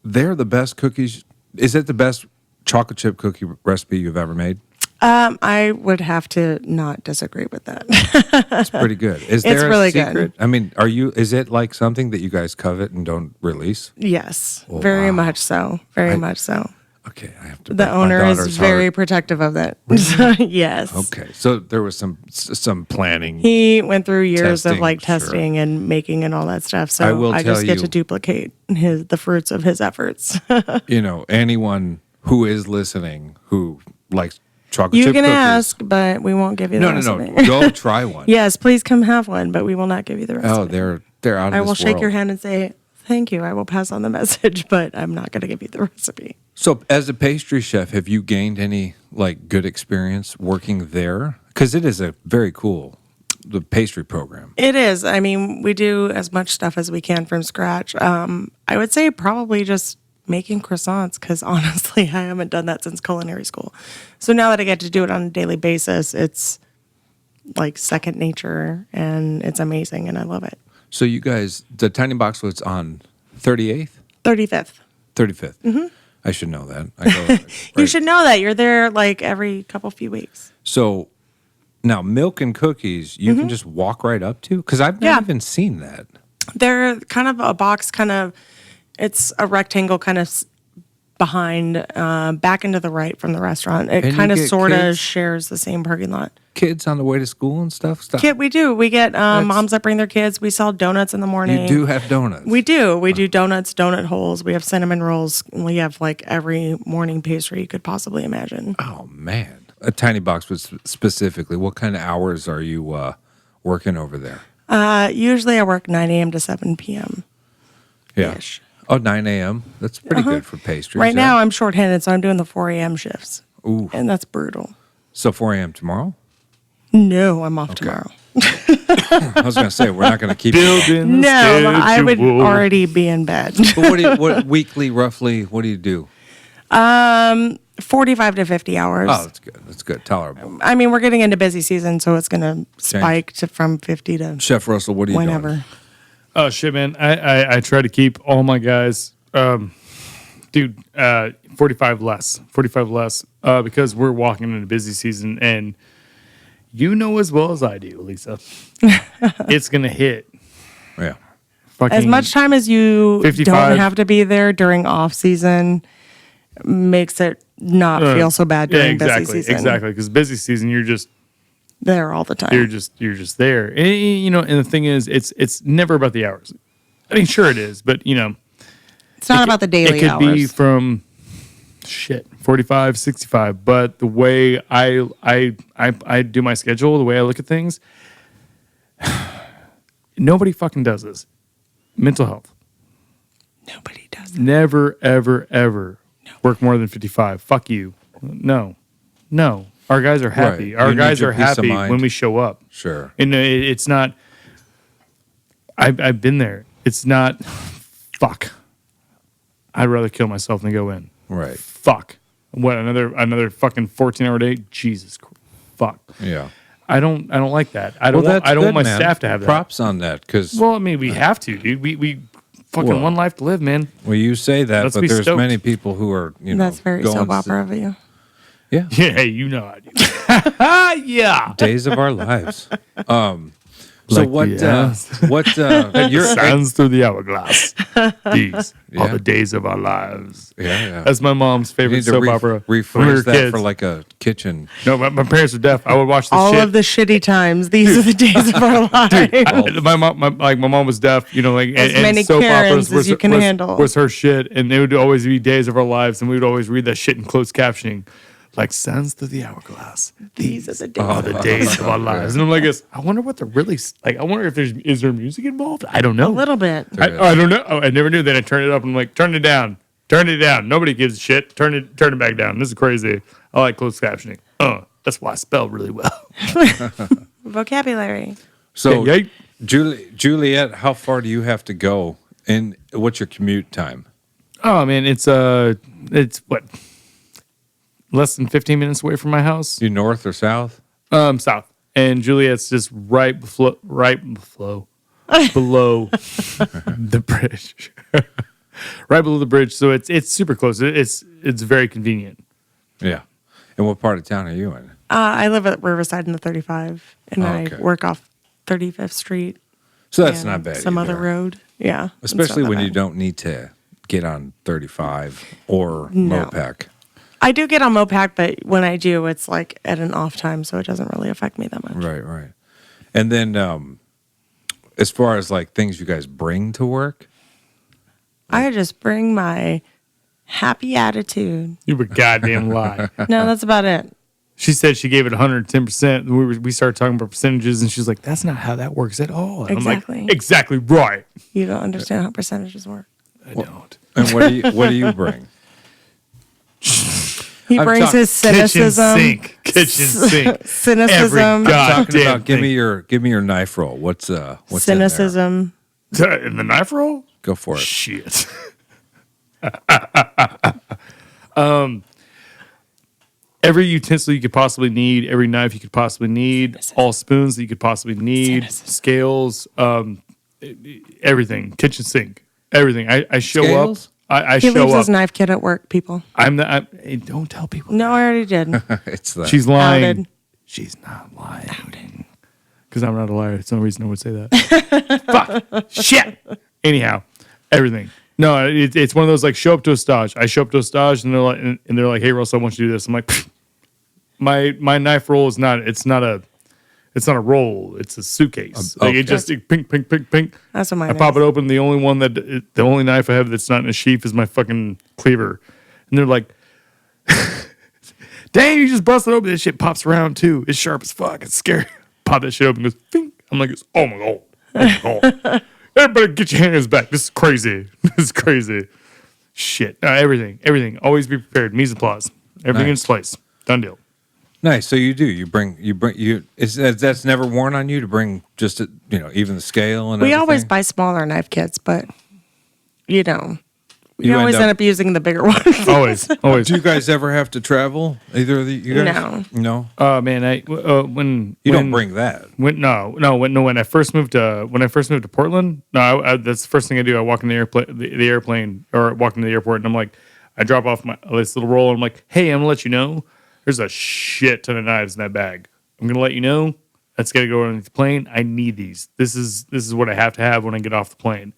They're the best cookies. Is it the best chocolate chip cookie recipe you've ever made? I would have to not disagree with that. It's pretty good. Is there It's a really good. secret? I mean, is it like something that you guys covet and don't release? Yes, Oh, very wow. much so. Very much so. Okay, I have to. The break my owner is daughter's very heart. protective of it. Yes. Okay, so there was some planning. He went through years Testing, of like sure. testing and making and all that stuff. So I will I just tell get you- to duplicate the fruits of his efforts. Anyone who is listening who likes chocolate You chip can cookies. ask, but we won't give you the No. recipe. Go try one. Yes, please come have one, but we will not give you the recipe. Oh, they're out of I this will shake your world. hand and say, thank you. I will pass on the message, but I'm not going to give you the recipe. So, as a pastry chef, have you gained any good experience working there? Because it is a very cool the pastry program. It is. I mean, we do as much stuff as we can from scratch. I would say probably just making croissants because honestly, I haven't done that since culinary school. So now that I get to do it on a daily basis, it's like second nature and it's amazing and I love it. So, you guys, the Tiny Boxwoods on 38th, 35th. 35th. Mm-hmm. I should know that. I go, You right. should know that. You're there like every few weeks. So, now milk and cookies, you can just walk right up to? Because I've Yeah. not even seen that. They're kind of a box, it's a rectangle kind of behind, back into the right from the restaurant. It And you kind of get sort of kids? shares the same parking lot. Kids on the way to school and stuff? Kid, we do. We get moms that bring their kids. We sell donuts in the morning. You do have donuts. We do. We do donuts, donut holes. We have cinnamon rolls. We have like every morning pastry you could possibly imagine. Oh, man. A Tiny Boxwoods specifically, what kind of hours are you working over there? Usually I work 9 a.m. to 7 p.m. Yeah. Ish. Oh, 9 a.m. That's pretty good for pastries. Right yeah. now I'm shorthanded, so I'm doing the 4 a.m. shifts. Ooh. And that's brutal. So 4 a.m. tomorrow? No, I'm off tomorrow. I was going to say, we're not going to keep Building No, the I would schedule. already be in bed. But what weekly, roughly, what do you do? 45 to 50 hours. Oh, that's good. That's good. Tolerable. I mean, we're getting into busy season, so it's going to spike from 50 to Chef Russell, what are you whenever. doing? Oh shit, man! I try to keep all my guys, 45 less, because we're walking into busy season, and you know as well as I do, Lisa, it's gonna hit. Yeah. As much time as you 55. don't have to be there during off season makes it not feel so bad during busy season. Exactly, because busy season you're just There all the time. you're just there, and, and the thing is, it's never about the hours. I mean, sure it is, but It's not about the daily it could hours. be from 45, 65, but the way I do my schedule, the way I look at things, nobody fucking does this. Mental health. Nobody does that. Never, ever, ever work more than 55. Fuck you. No. Our guys are happy. Right. Our You need guys your are peace of happy mind. when we show up. Sure. And it's not. I've been there. It's not. Fuck. I'd rather kill myself than go in. Right. Fuck. What, another fucking 14-hour day? Jesus. Fuck. Yeah. I don't like that. I don't that's want good, my man. staff to have that. Props on that, because Well, I mean, we have to, dude. We fucking Well, one life to live, man. well, you say that, Let's but be there's stoked. many people who are, That's very going soap opera of you. Yeah. Yeah, hey, you know I do. Yeah. Days of our lives. So Like what? the, What? You're Sands through the hourglass. These are Yeah. the days of our lives. yeah. That's my mom's You favorite need to soap opera. When we rephrase were that kids. for like a kitchen. No, my parents were deaf. I would watch this All shit. of the shitty times. These are the days of our lives. My mom, my mom was deaf, As and many soap Karens operas as you can handle. was her shit, and they would always be days of our lives, and we would always read that shit in closed captioning, like sands through the hourglass. These are the days. Are the days of our lives, and I'm like, I wonder what they're really like. I wonder if is there music involved? I don't know. A little bit. I don't know. Oh, I never knew. Then I turned it up, and I'm like, turn it down. Nobody gives a shit. Turn it back down. This is crazy. I like closed captioning. That's why I spell really well. Vocabulary. So, Yeah. Juliet, how far do you have to go, and what's your commute time? Oh man, it's what, less than 15 minutes away from my house. You north or south? South, and Juliet's just right below the bridge, right below the bridge. So it's super close. It's very convenient. Yeah. And what part of town are you in? I live at Riverside in the 35, and okay. I work off 35th Street. So that's and not bad. Some either. other road. Yeah. it's Especially not that when you bad. don't need to get on 35 or No. Mopac. I do get on Mopac, but when I do, it's like at an off time, so it doesn't really affect me that much. Right. And then as far as like things you guys bring to work, I just bring my happy attitude. You a goddamn lie. No, that's about it. She said she gave it 110%. We started talking about percentages, and she's like, "That's not how that works at all." And Exactly. I'm like, "Exactly right." You don't understand how percentages work. I don't. and what do you bring? He I'm brings talking his cynicism. Kitchen sink. Cynicism. Every Talking damn about give thing. me your knife roll. What's in there? Cynicism. In the knife roll? Go for it. Shit. Every utensil you could possibly need, every knife you could possibly need, all spoons that you could possibly need, Cynicism. scales, everything, kitchen sink, everything. I show Scales? up. I He show leaves up. his knife kit at work, people. Hey, don't tell people. No, I already did. It's the She's lying. Outed. She's not lying. Because I'm not a liar. It's no reason I would say that. Fuck. Shit. Anyhow, everything. No, it's one of those like show up to a stage. I show up to a stage and they're like, "Hey Russell, I want you to do this." I'm like, "Pfft. my knife roll is not. It's not a roll. It's a suitcase. Like okay. it just pink. That's what mine I pop is. it open. The only knife I have that's not in a sheath is my fucking cleaver. And they're like, "Dang, you just busted open. This shit pops around too. It's sharp as fuck. It's scary." Pop that shit open. And goes, "Ping." I'm like, "Oh my god." Oh, everybody get your hands back. This is crazy. This is crazy. Shit. Everything. Always be prepared. Mise en place. Everything in its place. Done deal. Nice. So you do. You bring. That's never worn on you to bring just even the scale and. We everything? always buy smaller knife kits, but we You always end up using the bigger ones. Always. Do you guys ever have to travel? Either of you guys? No. Oh man, when You don't bring that. When I first moved to Portland, that's the first thing I do. I walk in the airplane, or walk into the airport, and I'm like, I drop off this little roll. And I'm like, hey, I'm gonna let you know, there's a shit ton of knives in that bag. I'm gonna let you know that's gotta go on the plane. I need these. This is what I have to have when I get off the plane.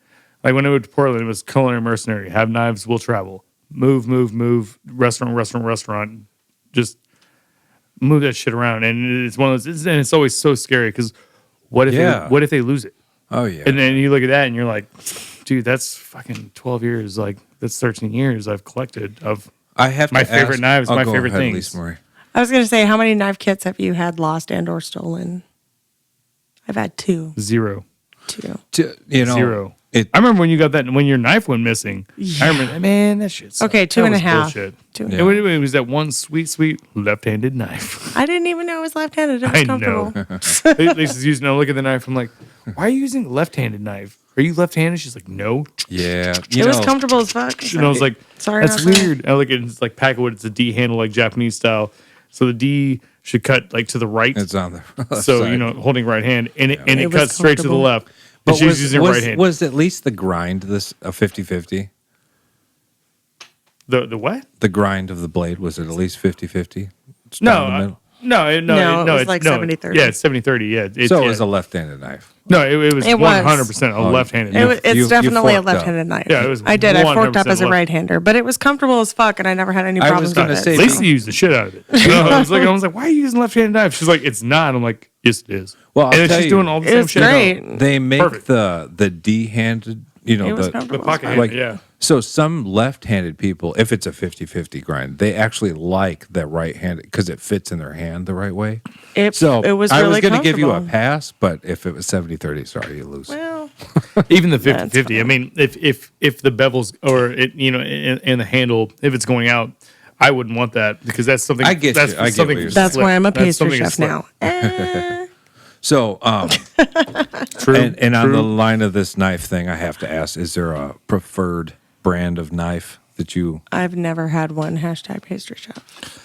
Like when I moved to Portland, it was culinary mercenary. Have knives, we'll travel. Move. Restaurant. Just move that shit around. And it's one of those, and it's always so scary because what if they lose it? Oh yeah. And then you look at that and you're like, dude, that's fucking 12 years. Like that's 13 years I've collected of I have my to favorite ask, knives, I'll my go favorite ahead, things. Lisa Marie. I was going to say, how many knife kits have you had lost and or stolen? I've had 2. Zero. 2. Zero. I remember when you got that, when your knife went missing. Yeah. I remember, man, that shit sucked. Okay, 2.5. Bullshit. 2. Yeah. It was that one sweet left-handed knife. I didn't even know it was left-handed. It was comfortable. Lisa's using. I look at the knife. I'm like, why are you using a left-handed knife? Are you left-handed? She's like, no. Yeah. It was comfortable as fuck. And I was like, sorry, that's weird. I look at it, it's like Packwood. It's a D handle, like Japanese style. So the D should cut like to the right. It's on the left so side. holding right hand, and it was cuts straight to the comfortable. left. But But she was using right hand. Was at least the grind this a 50-50? The what? The grind of the blade, was it at least 50-50? No, it was like 70-30. Yeah, it's 70-30. Yeah, So it was a left-handed knife. No, it was It was. 100% a left-handed. It's you definitely a forked up. left-handed knife. Yeah, it was. I did. I forked up 100% as a left. right-hander, but it was comfortable as fuck, and I never had any I problems was gonna with say, it. Lisa used the shit out of it. I was like, why are you using left-handed knife? She's like, it's not. I'm like, yes, it is. Well, I'll and then tell she's you, doing all the It same was shit. great. They make Perfect. the D-handed, It was The comfortable. pocket as hand, fuck. yeah. So some left-handed people, if it's a 50-50 grind, they actually like that right-handed because it fits in their hand the right way. So it was I really was going to give you a comfortable. pass, but if it was 70-30, sorry, you lose. Well, Even the That's 50-50. I fine. mean, if the bevels or it, in the handle, if it's going out, I wouldn't want that because that's something. I get that's you. I get something what you're to saying. that's slip. why I'm a That's pastry something to chef slip. now. So, True. and on true. the line of this knife thing, I have to ask, is there a preferred brand of knife that you... I've never had one #pastry chef.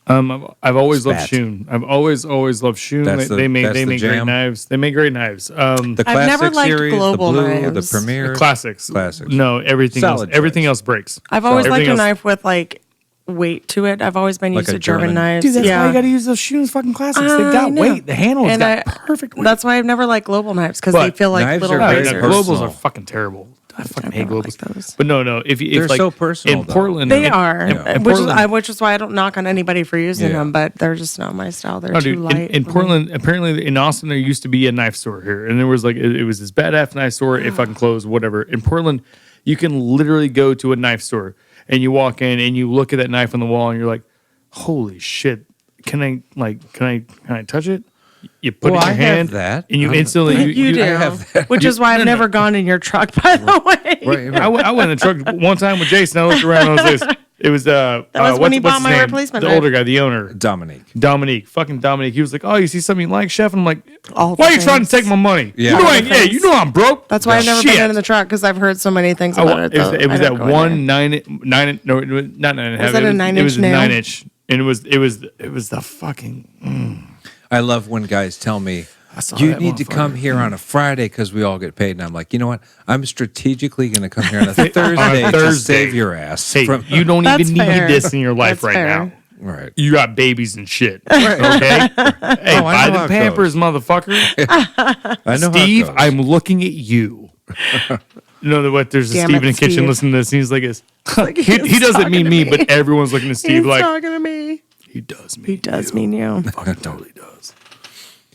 I've always loved Spat. Shun. I've always loved Shun. That's They make the great jam? knives. They make great knives. The I've never classic liked series, global the blue, knives. the premier, Classics. Classics. No, everything Solid else breaks. I've always liked Everything a else- knife with like weight to it. I've always been Like used a to German German- knives. Dude, that's yeah. why you got to use those Shun's fucking classics. They I got know. weight. The handle has And got I- perfect weight. That's why I've never liked global knives because they But feel like knives little are No, very razors. globals personal. are fucking terrible. I fucking hate never globals. liked those. But no. If They're like, so personal, in though. Portland, They in- are, in which is why I don't knock on anybody for using Yeah. them, but they're just not my style. They're No, too dude. light. In for me. Portland, apparently in Austin, there used to be a knife store here, and there was like it was this badass knife store. It fucking closed, whatever. In Portland, you can literally go to a knife store and you walk in and you look at that knife on the wall and you're like, "Holy shit! Can I touch it?" You put Well, it in I your have hand, that. and you I'm- instantly You do, I have that. which is why I've no, never gone in your truck. By the way, Right, I went in the truck one time with Jason. I looked around. I was like, it was That was when he bought my replacement The knife. older guy, the owner, Dominique. Fucking Dominique. He was like, "Oh, you see something you like, chef?" And I'm like, All "Why the are you trying to things. take my money? Yeah. You know, All the things. you know I'm broke. that's why I've never Shit. been in the truck because I've heard so many things I about wa- it. it was, though. it was I that don't go in one there. nine, no, not 9.5. Was that a 9-inch It was a nail? 9-inch, and it was the fucking. I love when guys tell me, saw you that need to come motherfucker. here on a Friday because we all get paid. And I'm like, you know what? I'm strategically going to come here on a Thursday to Thursday. save your ass. Hey, from- you don't That's even need fair. this in your life That's right fair. now. right. You got babies and shit. Okay. Hey, I know buy how the it Pampers, motherfucker. I know Steve, how it goes. I'm looking at you. You know what? There's a Damn Steve it, in the kitchen Steve. listening to this. And he's like, he he's doesn't talking mean to me, me. but everyone's looking at Steve He's like, talking to me. he does mean He does mean you. Fucking totally does.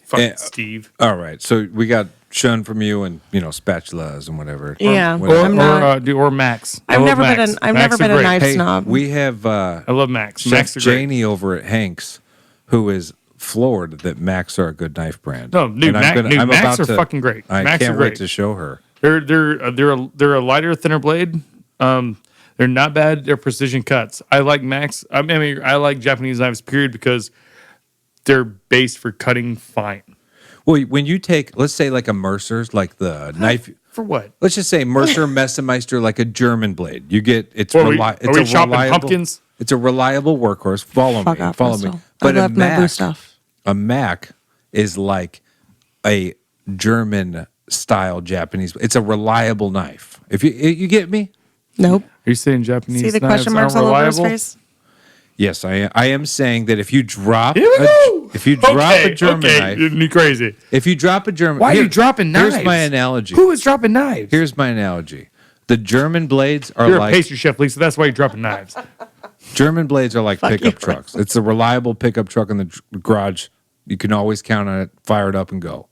Fucking Yeah. Steve. All right. So we got shun from you and, spatulas and whatever. Yeah. Whatever. I'm not- Or Max. I I've love never Max. been. I've Max never are been a great. knife Hey, snob. we have I love Max. Chef Max are great. Janie over at Hank's, who is floored that Macs are a good knife brand. No, dude, I'm Macs about are to- fucking great. I Macs can't are wait great. to show her. They're a lighter, thinner blade. They're not bad. They're precision cuts. I like Macs. I mean, I like Japanese knives, period, because they're based for cutting fine. Well, when you take, let's say, like a Mercer's, like the knife. For what? Let's just say Mercer Messermeister, like a German blade. You get it's Are we it's chopping reliable. pumpkins? It's a reliable workhorse. Follow Fuck me. off, Follow Russell. me. I But love my blue stuff. a Mac is like a German style Japanese. It's a reliable knife. If you get me. Nope. Are you saying Japanese See the knives question marks aren't all over his reliable? face? Yes, I am saying that if you drop Here we go. a German knife, You crazy. if you drop a German, Why are you dropping knives? Here's my analogy. Who is dropping knives? Here's my analogy. The German blades are You're like a pastry chef, Lisa. That's why you're dropping knives. German blades are like Fuck pickup you. trucks. It's a reliable pickup truck in the garage. You can always count on it, fire it up, and go.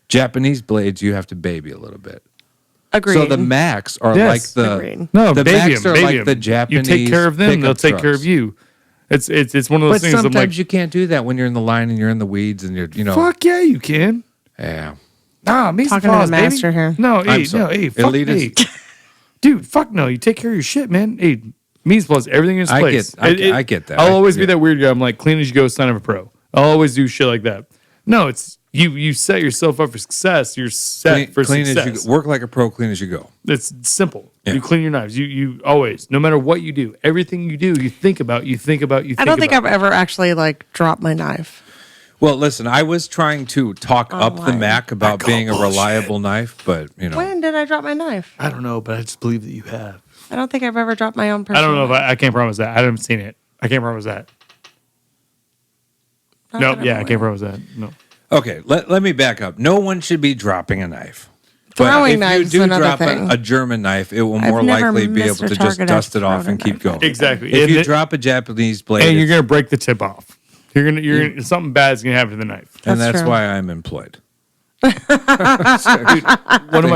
Japanese blades, you have to baby a little bit. Agreed. So the Macs are Yes. like the Agreed. No, the baby Macs them, are baby like them. the Japanese. You take care of them, they'll pickup take care trucks. of you. It's one of those But things. I'm sometimes like, you can't do that when you're in the line and you're in the weeds and you're fuck yeah, you can. yeah. Nah, me Talking to the master here. No, I'm hey, sorry. fuck Elitist. me. Dude, fuck no. You take care of your shit, man. Hey, means plus everything in its I place. get that. I'll always be that weird guy. I'm like, clean as you go, son of a pro. I'll always do shit like that. No, it's you set yourself up for success. You're set for clean success. as you go. Work like a pro, clean as you go. It's simple. Yeah. You clean your knives. You always, no matter what you do, everything you do, you think about. I don't think I've ever actually like dropped my knife. Well, listen, I was trying to talk up the Online. Mac about being a reliable knife, but When did I drop my knife? I don't know, but I just believe that you have. I don't think I've ever dropped my own I personal don't know if knife. I can't promise that. I haven't seen it. I can't promise that. Not No, that I'm yeah, I aware. can't promise that. No. okay. Let me back up. No one should be dropping a knife. Throwing but if knives you is do another drop thing. a German knife, it will I've more never likely be able missed a to just target dust I've it off thrown and a keep knife. going. Exactly. If And you it- drop a Japanese blade, and you're gonna break the tip off. You're something bad's gonna happen to the knife. and That's that's true. why I'm employed. One Things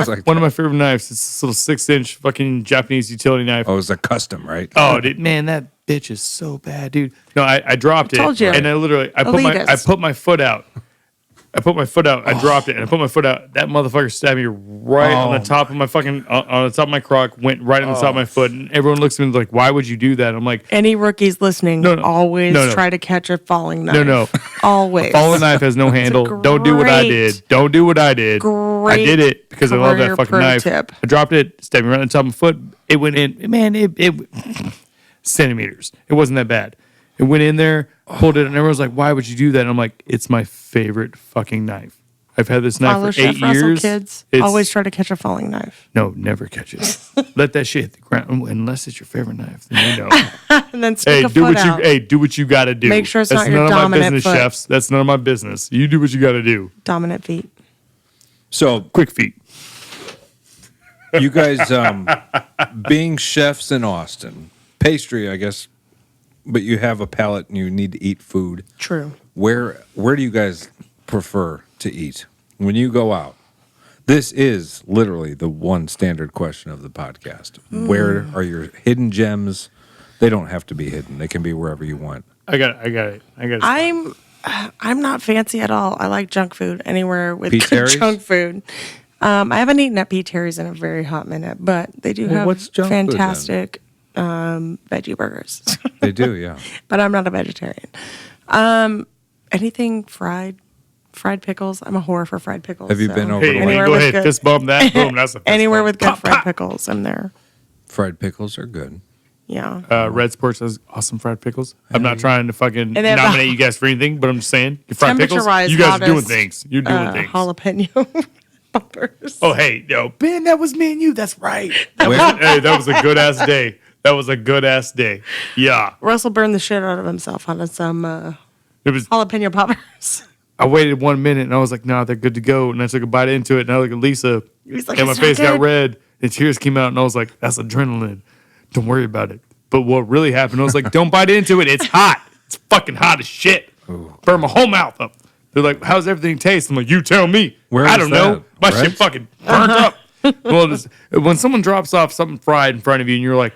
like of that. my favorite knives. It's this little 6-inch fucking Japanese utility knife. Oh, it's a custom, right? Oh, dude, man, that bitch is so bad, dude. No, I dropped it, Told you. and I literally I Elitist. put my foot out. I dropped it, and I put my foot out. That motherfucker stabbed me right on the top of my fucking on the top of my crock. Went right on the top of my foot, and everyone looks at me like, "Why would you do that?" I'm like, Any rookies listening, No, no. always No, no. try to catch a falling knife. no. Always. "Falling knife has no handle. Don't do what I did. Don't do what I did. I did it because I love that career fucking pro knife. tip. I dropped it, stabbed me right on the top of my foot. It went in, man. It centimeters. It wasn't that bad. It went in there, pulled it, and everyone's like, "Why would you do that?" And I'm like, "It's my favorite fucking knife. I've had this knife Follow for 8 Chef Russell, years. kids. It's- Always try to catch a falling knife. no, never catch it. Let that shit hit the ground unless it's your favorite knife. Then you know. And then stick Hey, a do foot what you out. do what you got to do. Make sure it's That's not your none of my dominant business, foot. chefs. That's none of my business. You do what you got to do. Dominant feet. So Quick feet. you guys, being chefs in Austin, pastry, I guess, but you have a palate and you need to eat food. True. Where do you guys prefer to eat when you go out? This is literally the one standard question of the podcast. Where are your hidden gems? They don't have to be hidden. They can be wherever you want. I got it. I'm not fancy at all. I like junk food anywhere with Pete good Terry's? junk food. I haven't eaten at Pete Terry's in a very hot minute, but they do Well, have what's junk food then? fantastic veggie burgers. They do, yeah. But I'm not a vegetarian. Anything fried pickles. I'm a whore for fried pickles. Have you been over Hey, to Anywhere go with ahead. good- Fist bump that. Boom. That's a fist anywhere bump. with good Pop, fried pop. pickles? I'm there. Fried pickles are good. Yeah. Red Sports has awesome fried pickles. I'm not trying to fucking they have nominate you guys for anything, but I'm just saying, your fried pickles, Temperature-wise, you guys are doing hottest, things. You're doing things. Jalapeno poppers. Oh, hey, yo, Ben, that was me and you. That's right. Where? Hey, that was a good ass day. That was a good ass day. Yeah. Russell burned the shit out of himself on some It was. jalapeno poppers. I waited 1 minute and I was like, nah, they're good to go. And I took a bite into it and I looked at Lisa He's like, and my "It's not face got good." red and tears came out and I was like, that's adrenaline. Don't worry about it. But what really happened, I was like, don't bite into it. It's hot. It's fucking hot as shit. Burn my whole mouth up. They're like, how's everything taste? I'm like, you tell me. Where I is don't know. that? My Right? shit fucking burnt up. Well, when someone drops off something fried in front of you and you're like,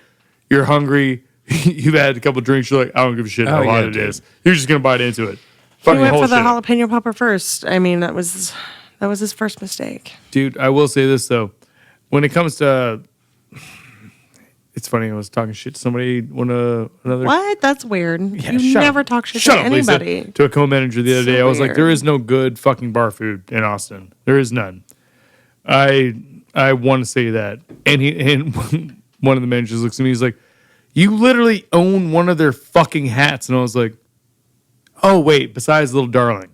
you're hungry, you've had a couple drinks, you're like, I don't give a shit how Oh, hot yeah, it dude. is. You're just going to bite into it. Fucking went whole for the shit up. jalapeno popper first. I mean, that was his first mistake. Dude, I will say this though. When it comes to it's funny, I was talking shit to somebody another What? That's weird. Yeah, you shut never up. talk shit Shut to up, Lisa. anybody. To a co-manager the other So day. I was like, weird. there is no good fucking bar food in Austin. There is none. I want to say that. And one of the managers looks at me, he's like, you literally own one of their fucking hats. And I was like, oh wait, besides Little Darling.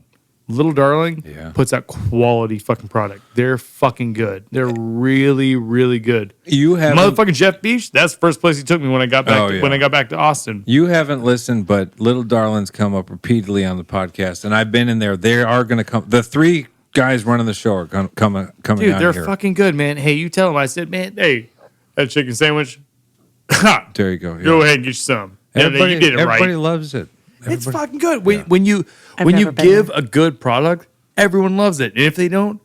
Little Darling puts out quality fucking product. They're fucking good. They're really, really good. You have Motherfucking Jeff Beach, that's the first place he took me when I got back Oh, yeah. when I got back to Austin. You haven't listened, but Little Darling's come up repeatedly on the podcast, and I've been in there. They are going to come. The three guys running the show are coming Dude, on they're here. fucking good, man. Hey, you tell them. I said, man, hey, that chicken sandwich. Ha! There you go. Yeah. Go ahead and get you some. Everybody, you did it everybody right. loves it. It's Everybody- fucking good. When you I've when you never been give there. a good product, everyone loves it. And if they don't,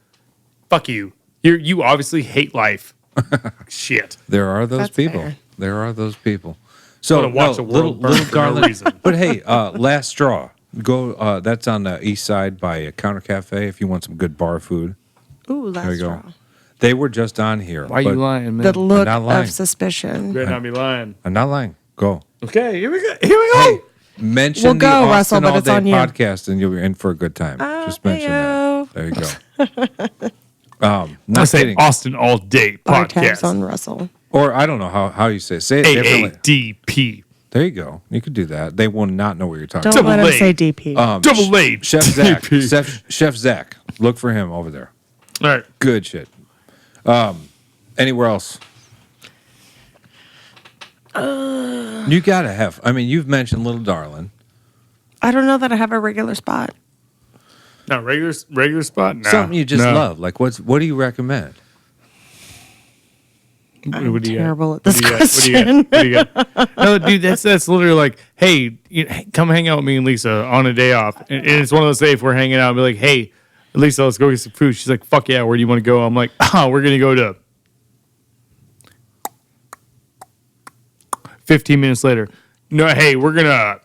fuck you. You obviously hate life. Shit. There are those That's people. fair. There are those people. So Wanna watch the world burn little for no Darling. reason. But hey, Last Straw. Go. That's on the east side by Counter Cafe. If you want some good bar food, Ooh, there last you go. straw. They were just on here. Why are but you lying, man? The look not lying. of suspicion. You better not be lying. I'm not lying. Go. Okay, here we go. Here we go. Hey, mention We'll the go, Austin Russell, but All it's Day on you. podcast, and you'll be in for a good time. Just mention heyo. that. There you go. I Not say kidding. Austin All Day Bar tabs Podcast. on Russell. Or I don't know how you say it. Say it differently. AADP. There you go. You could do that. They will not know what you're talking Don't about. let him Double A. say DP. Double A. Chef Zach. DP. Chef Zach. Look for him over there. All right. Good shit. Anywhere else? You gotta have. I mean, you've mentioned Little Darling. I don't know that I have a regular spot. No, regular spot? Nah. Something you just No. love. Like what do you recommend? I'm What do you got? terrible at What this do you got? question. What do you got? No, dude, that's literally like, hey, come hang out with me and Lisa on a day off. And it's one of those days if we're hanging out and be like, hey, Lisa, let's go get some food. She's like, fuck yeah, where do you want to go? I'm like, we're going to go to 15 minutes later. No, hey, we're going to.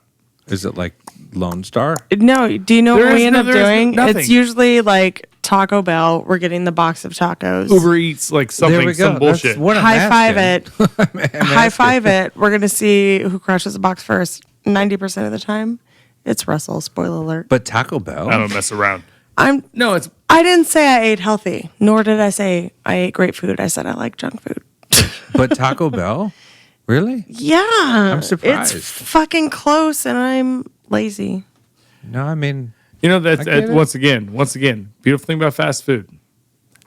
Is it like Lone Star? No, do you know There what we is end no- up there is doing? nothing. It's usually like Taco Bell. We're getting the box of tacos. Uber Eats, like There something, we go. some bullshit. That's what I'm High five asking. it. High five it. We're gonna see who crushes the box first. 90% of the time, it's Russell. Spoiler alert. But Taco Bell. I don't mess around. No, it's I didn't say I ate healthy, nor did I say I ate great food. I said I like junk food. But Taco Bell? Really? Yeah, I'm surprised. It's fucking close, and I'm lazy. No, I mean that's I get it. once again, beautiful thing about fast food.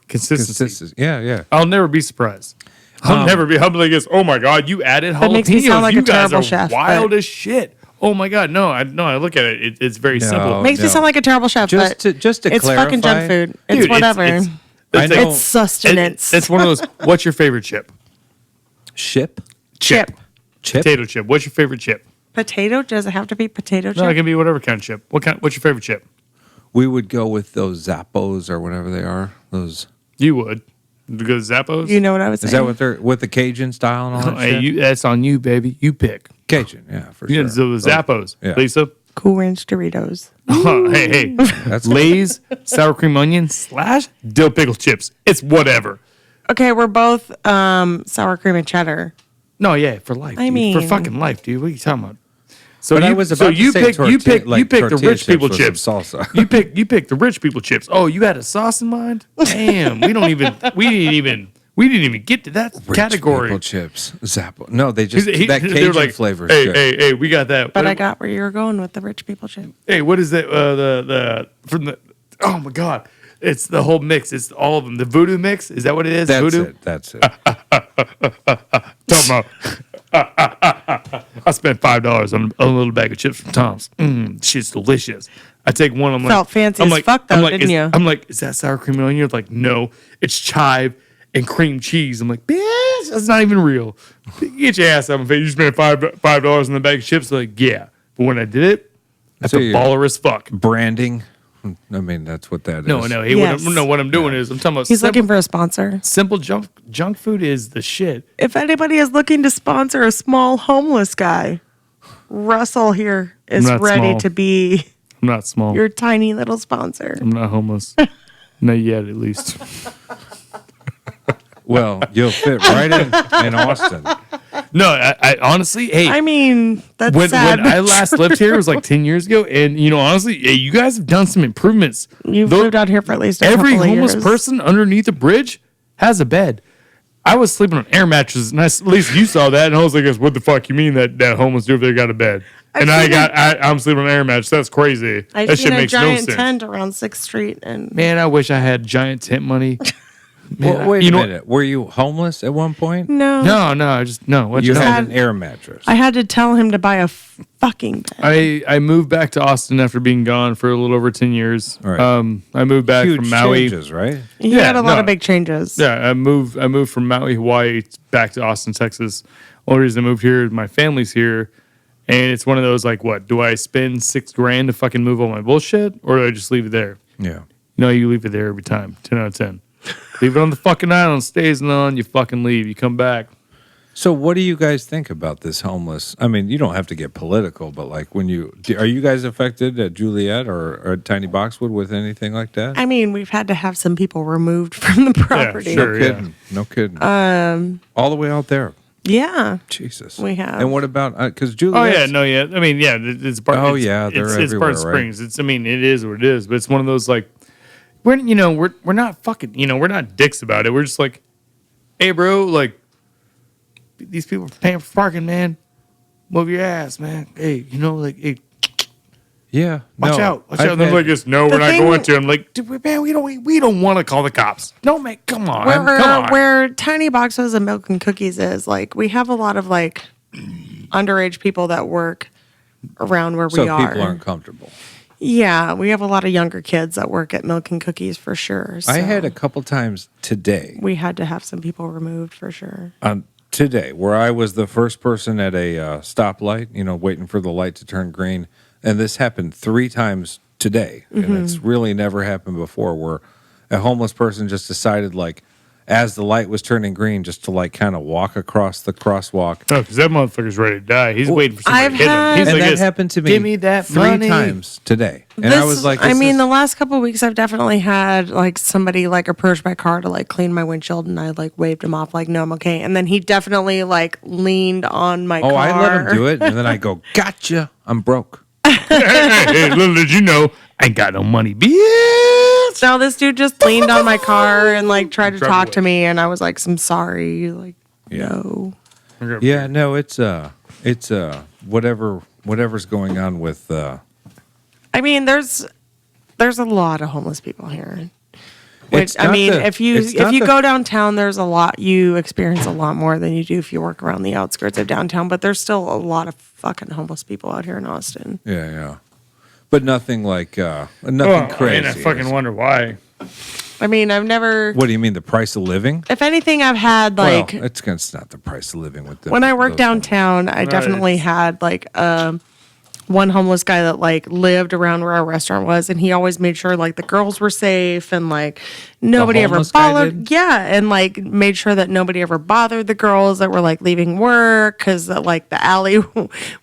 Consistency. consistency. Yeah. I'll never be surprised. I'll never be humbly like, oh my God, you added jalapenos. That makes me sound like you a guys terrible are chef, wild but- as shit. Oh my God, no, I look at it. It's very simple. Makes me no. sound like a terrible chef, Just but to it's fucking clarify- junk food. It's Dude, whatever. I It's, know- It's sustenance. It's one of those. What's your favorite chip? Ship? chip. Chip? Potato chip. What's your favorite chip? Potato? Does it have to be potato chip? No, it can be whatever kind of chip. What's your favorite chip? We would go with those Zappos or whatever they are. Those You would. Because Zappos. You know what I was saying? is that what they're with the Cajun style and all that Hey, shit? that's on you, baby. You pick. Cajun, yeah, for You sure. know, the Zappos. Yeah. Lisa. Cool Ranch Doritos. Hey. That's Lay's sour cream onion / dill pickle chips. It's whatever. Okay, we're both sour cream and cheddar. No, yeah, for life. I dude. mean- for fucking life, dude. What are you talking about? So But I was about to say you pick the tortilla rich chips people with chips. some salsa. You pick the rich people chips. Oh, you had a sauce in mind? Damn, we didn't even get to that Rich category. people chips. Zappo. No, they just He- that they were Cajun like, flavor is Hey, good. hey, we got that. But What- I got where you were going with the rich people chip. Hey, what is that? The from the. Oh my God, it's the whole mix. It's all of them. The voodoo mix. Is that what it is? That's voodoo. it. That's it. Talking about. I spent $5 on a little bag of chips from Tom's. Shit's delicious. I take one. I'm like, Felt fancy I'm as like, fuck, though, I'm like, didn't you? I'm like, is that sour cream and onion? You're like, no, it's chive and cream cheese. I'm like, bitch, that's not even real. Get your ass out of my face. You spent $5 on the bag of chips. They're like, yeah, but when I did it, that's So a you- baller as fuck. Branding. I mean, that's what that is. No. Hey, Yes. what I'm doing is I'm talking about He's simple, looking for a sponsor. simple junk food is the shit. If anybody is looking to sponsor a small homeless guy, Russell here is not ready small. to be I'm not small. Your tiny little sponsor. I'm not homeless. Not yet, at least. Well, you'll fit right in Austin. No, I honestly, hey. I mean, that's when sad. I last lived here, it was like 10 years ago. And, honestly, hey, you guys have done some improvements. You've lived out here for at least every couple of homeless years. person underneath a bridge has a bed. I was sleeping on air mattresses, and at least you saw that. And I was like, what the fuck you mean that homeless dude there got a bed? I'm sleeping on air mattress. That's crazy. I've That seen shit a makes no giant sense. tent around 6th Street. And Man, I wish I had giant tent money. Man, Wait a minute. Were you homeless at one point? no. No. You Just had an air mattress. I had to tell him to buy a fucking bed. I moved back to Austin after being gone for a little over 10 years. Right. I moved back Huge from Maui. changes, right? He Yeah, had a lot no. of big changes. Yeah, I moved from Maui, Hawaii, back to Austin, Texas. Only reason I moved here, my family's here, and it's one of those like, what do I spend $6,000 to fucking move all my bullshit, or do I just leave it there? Yeah. No, you leave it there every time. 10 out of 10. Leave it on the fucking island, stays on. You fucking leave. You come back. So what do you guys think about this homeless? I mean, you don't have to get political, but like are you guys affected at Juliet or at Tiny Boxwood with anything like that? I mean, we've had to have some people removed from the property. sure. No kidding. All the way out there. Yeah. Jesus. We have. And what about, because Juliet? Oh yeah, no, yeah. I mean, yeah, it's part. Oh, it's, yeah, they're it's part everywhere, of Springs. It's, I mean, it is what it is, but it's one of those like, we're not fucking, we're not dicks about it. We're just like, hey, bro, like, these people are paying for parking, man. Move your ass, man. Hey, like, hey, Yeah. watch out. I've And they're had- like, this, no, we're The not thing- going to. I'm like, dude, man, we don't want to call the cops. No, man, come on. Come on. Where Tiny Boxes and Milk and Cookies is, like, we have a lot of, like, underage people that work around where so we are. people aren't comfortable. Yeah, we have a lot of younger kids that work at Milk and Cookies for sure. I so had a couple times today. we had to have some people removed for sure. Today, where I was the first person at a stoplight, waiting for the light to turn green. And this happened 3 times today. Mm-hmm. And it's really never happened before, where a homeless person just decided, like, as the light was turning green, just to, like, kind of walk across the crosswalk. No, because that motherfucker's ready to die. He's waiting for somebody I've to hit him. had- He's And like, that this, happened to me, give me that 3 money. times today. And I was like, I this mean, is- the last couple of weeks, I've definitely had like somebody like approach my car to like clean my windshield, and I like waved him off, like, no, I'm okay. And then he definitely like leaned on my car. I let him do it. And then I go, gotcha, I'm broke. Hey, little did you know, I ain't got no money, bitch. No, this dude just leaned on my car and like tried to Drive talk away. to me, and I was like, I'm sorry. Like, Yeah. no. Yeah, no, it's whatever's going on with I mean, there's a lot of homeless people here. Which It's I not mean, the- if you it's not the- go downtown, there's a lot. You experience a lot more than you do if you work around the outskirts of downtown. But there's still a lot of fucking homeless people out here in Austin. yeah. But nothing like nothing crazy. And I fucking wonder why. I mean, I've never. What do you mean, the price of living? If anything, I've had like well, it's not the price of living with the, when I worked those downtown, I definitely it's- had like one homeless guy that like lived around where our restaurant was, and he always made sure like the girls were safe and like nobody ever homeless guy followed. did? Yeah, and like made sure that nobody ever bothered the girls that were like leaving work, because like the alley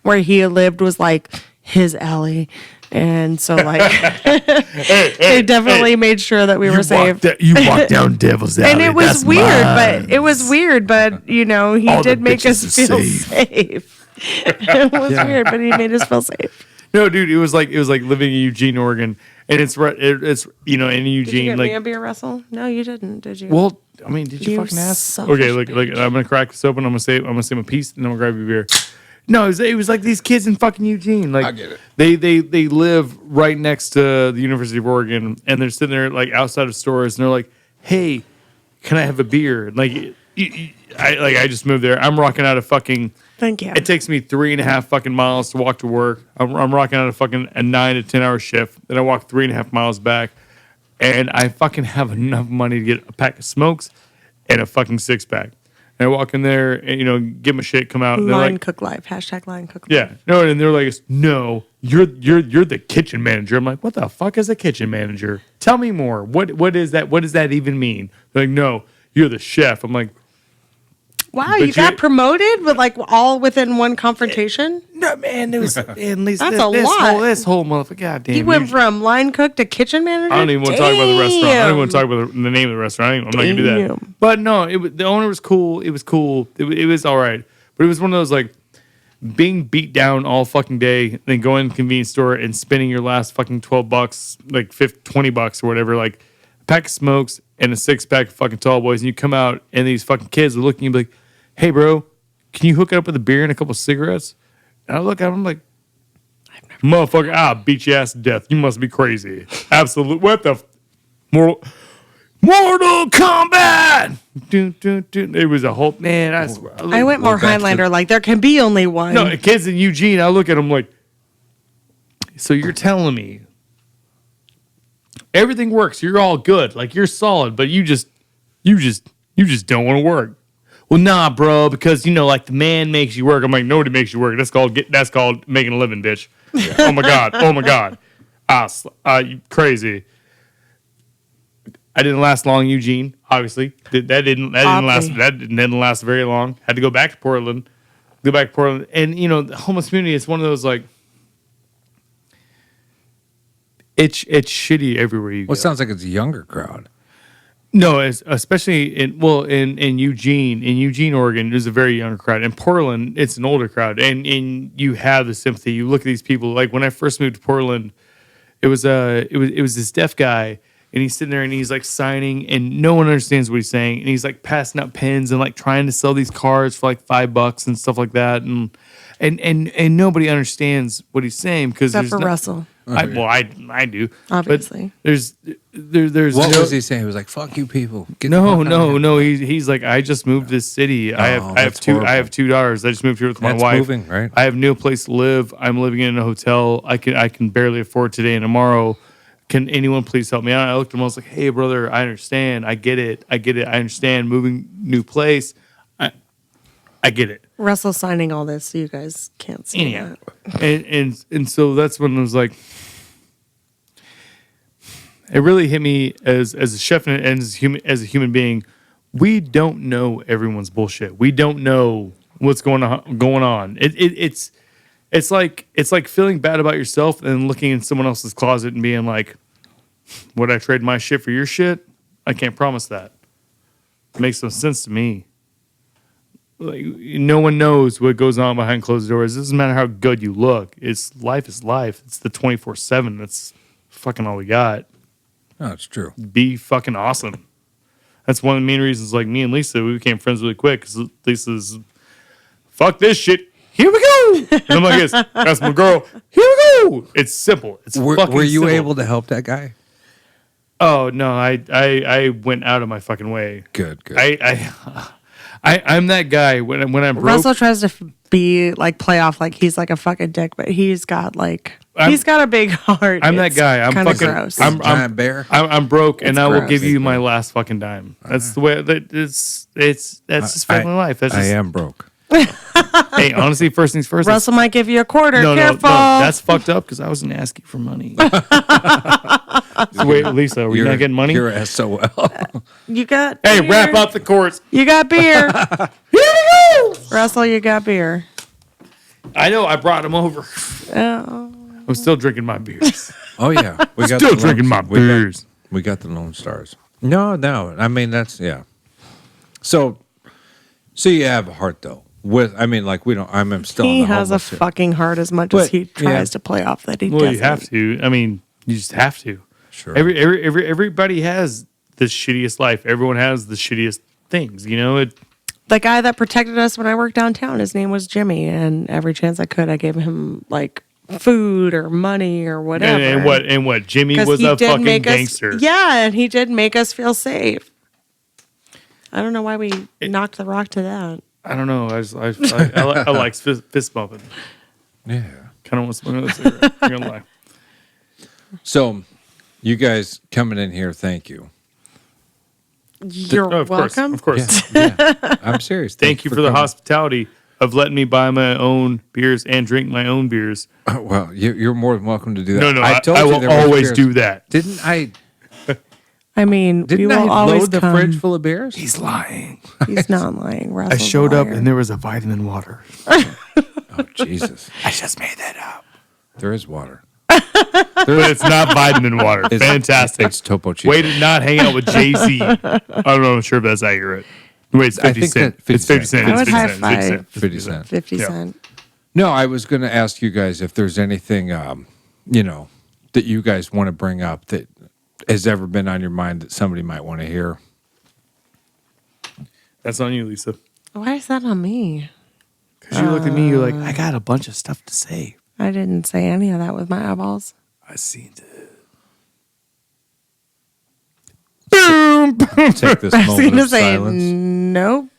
where he lived was like his alley. And so, like, they definitely made sure that we were safe. You walk down Devil's Alley. And it was that's weird, mine. but it was weird, but he All the did make us bitches feel are safe. safe. It was weird, but he made us feel safe. No, dude, it was like living in Eugene, Oregon, and it's in Did you Eugene, get like, me a beer, Russell? No, you didn't, did you? well, I mean, did you You fucking ask? selfish Okay, look, I'm gonna crack this open. I'm gonna say my piece, and then I'm gonna grab you a beer. No, it was like these kids in fucking Eugene. Like, I get it. They live right next to the University of Oregon, and they're sitting there like outside of stores, and they're like, "Hey, can I have a beer?" Like, I just moved there. I'm rocking out a fucking. Thank you. It takes me 3.5 fucking miles to walk to work. I'm rocking out a 9 to 10 hour shift. Then I walk 3.5 miles back, and I fucking have enough money to get a pack of smokes and a fucking 6-pack. And I walk in there and get my shit, come out. And they're Line like, Cook Live. Hashtag Line Cook Live. yeah, no, and they're like, no, you're the kitchen manager. I'm like, what the fuck is a kitchen manager? Tell me more. What is that? What does that even mean? They're like, no, you're the chef. I'm like, Wow, you got promoted with like all within one confrontation? No, man, it was at least That's a lot. This whole motherfucker. Goddamn, You went from line cook to kitchen manager? I don't even want to talk about the restaurant. I don't even want to talk about the name of the restaurant. I'm not gonna do that. Damn. But no, the owner was cool. It was cool. It was all right. But it was one of those like being beat down all fucking day, then going to the convenience store and spending your last fucking $12, like $20 or whatever, like a pack of smokes and a 6-pack of fucking tall boys, and you come out and these fucking kids are looking at you like, hey bro, can you hook up with a beer and a couple of cigarettes? And I look at them like, motherfucker, I'll beat your ass to death. You must be crazy. Absolute. What the? Mortal Kombat! It was a whole. Man, I swear. I went more Highlander, like there can be only one. No, kids in Eugene, I look at them like, so you're telling me everything works. You're all good. Like you're solid, but you just don't want to work. Well, nah, bro, because like the man makes you work. I'm like, nobody makes you work. That's called making a living, bitch. Yeah. Oh my god. You crazy. I didn't last long in Eugene, obviously. That didn't last very long. Had to go back to Portland. And the homeless community is one of those like it's shitty everywhere you go. Well, it sounds like it's a younger crowd. No, especially in Eugene, Oregon, there's a very younger crowd. In Portland, it's an older crowd, and you have the sympathy. You look at these people. Like when I first moved to Portland, it was this deaf guy, and he's sitting there and he's like signing, and no one understands what he's saying, and he's like passing out pens and like trying to sell these cards for like $5 and stuff like that, and nobody understands what he's saying because except for Russell. I do. Obviously. But there's what was he saying? He was like, "Fuck you, people." No. He's like, I just moved to this city. I have two daughters. I just moved here with my wife. Moving, right? I have no place to live. I'm living in a hotel. I can barely afford today and tomorrow. Can anyone please help me out? I looked at him. I was like, hey, brother, I understand. I get it. I understand. Moving new place. I get it. Russell's signing all this, so you guys can't see that. And so that's when I was like, it really hit me as a chef and as a human being. We don't know everyone's bullshit. We don't know what's going on. It's like feeling bad about yourself and looking in someone else's closet and being like, would I trade my shit for your shit? I can't promise that. It makes no sense to me. Like no one knows what goes on behind closed doors. It doesn't matter how good you look. Life is life. It's the 24/7. That's fucking all we got. No, it's true. Be fucking awesome. That's one of the main reasons. Like me and Lisa, we became friends really quick because Lisa's fuck this shit. Here we go. And I'm like, that's my girl. Here we go. It's simple. It's were you simple. able to help that guy? Oh no, I went out of my fucking way. Good. I'm that guy when I'm broke. Russell tries to play off like he's like a fucking dick, but he's got a big heart. I'm that guy. I'm fucking gross. I'm giant bear. I'm broke, and I will gross. give you my last fucking dime. That's the way. That's just family life. That's just, I am broke. Hey, honestly, first things first. Russell might give you a quarter. No, Careful. that's fucked up because I wasn't asking for money. So wait, Lisa, are we not getting money? You're SOL. You got. Hey, beer. wrap up the courts. You got beer. Here we go. Russell, you got beer. I know. I brought them over. Oh. I'm still drinking my beers. Oh yeah, we got Still drinking my beers. We got the Lone Stars. No. I mean that's yeah. So you have a heart though. We don't. I'm still. He on the has a homeless fucking heart as much as he tries to play off that he doesn't. You have to. I mean, you just have to. Sure. Everybody has the shittiest life. Everyone has the shittiest things. You know it. The guy that protected us when I worked downtown, his name was Jimmy, and every chance I could, I gave him like food or money or whatever. And what? Jimmy was a fucking gangster. Yeah, and he did make us feel safe. I don't know why we knocked the rock to that. I don't know. I like fist bumping. Yeah. Kind of want to smoke another cigarette. I'm gonna lie. So, you guys coming in here, thank you. You're welcome. Of course. Yeah. I'm serious. Thank you for the hospitality of letting me buy my own beers and drink my own beers. Well, you're more than welcome to do that. No, I told I you will there was always beers. do that. Didn't I? I mean, we Didn't will I always load the come. fridge full of beers? He's lying. He's not lying. I Russell's a showed up liar. and there was a vitamin water. Oh, Jesus. I just made that up. There is water. But it's not vitamin water. Fantastic. It's Topo Chico. Way to not hang out with JC. I don't know. I'm sure if that's accurate. Wait, it's 50 think cent. that 50 It's 50 cent. I would It's 50 high cent. five. It's 50 50 cent. cent. 50 Yeah. cent. No, I was going to ask you guys if there's anything, that you guys want to bring up that has ever been on your mind that somebody might want to hear. That's on you, Lisa. Why is that on me? Because you looked at me, you're like, I got a bunch of stuff to say. I didn't say any of that with my eyeballs. I seen it. Take this I was going moment to of say, silence. nope.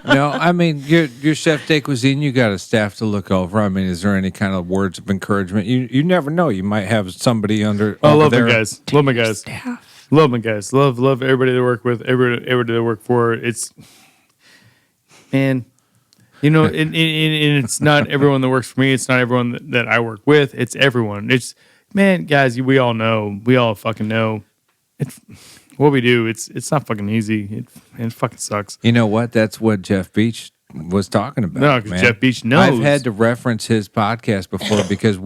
No, I mean, your chef de cuisine, you got a staff to look over. I mean, is there any kind of words of encouragement? You never know. You might have somebody under. I over love there. my guys. Love my guys. Staff. Love my guys. Love everybody to work with. Everybody to work for. It's, man, and it's not everyone that works for me. It's not everyone that I work with. It's everyone. It's, man, guys, we all know. We all fucking know. It's what we do. It's not fucking easy. It fucking sucks. You know what? That's what Jeff Beach was talking about. No, 'cause man. Jeff Beach knows. I've had to reference his podcast before because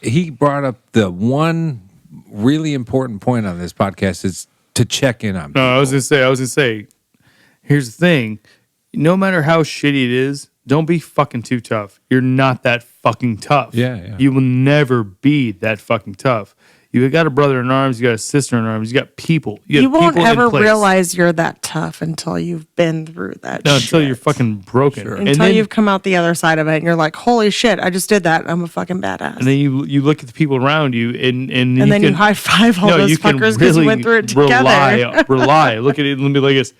he brought up the one really important point on this podcast is to check in on people. No, I was gonna say, here's the thing. No matter how shitty it is, don't be fucking too tough. You're not that fucking tough. Yeah. You will never be that fucking tough. You got a brother in arms, you got a sister in arms, you got people. You You won't people in ever place. realize you're that tough until you've been through that No, shit. until you're fucking broken. Sure. And Until then, you've come out the other side of it and you're like, holy shit, I just did that. I'm a fucking badass. and then you look at the people around you and then you high five all those fuckers because you went through it together. Rely. Look at it and be like this.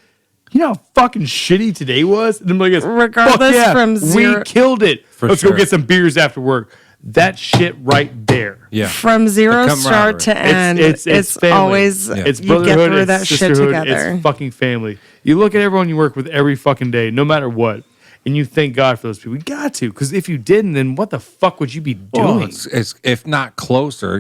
You know how fucking shitty today was? And I'm like, Regardless, fuck yeah, from zero- we killed it. For Let's sure. go get some beers after work. That shit right there. Yeah. From zero The start to camaraderie. end, It's family. always Yeah. It's you get brotherhood, through it's that shit sisterhood, together. it's fucking family. You look at everyone you work with every fucking day, no matter what, and you thank God for those people. You got to, because if you didn't, then what the fuck would you be doing? Well, it's if not closer,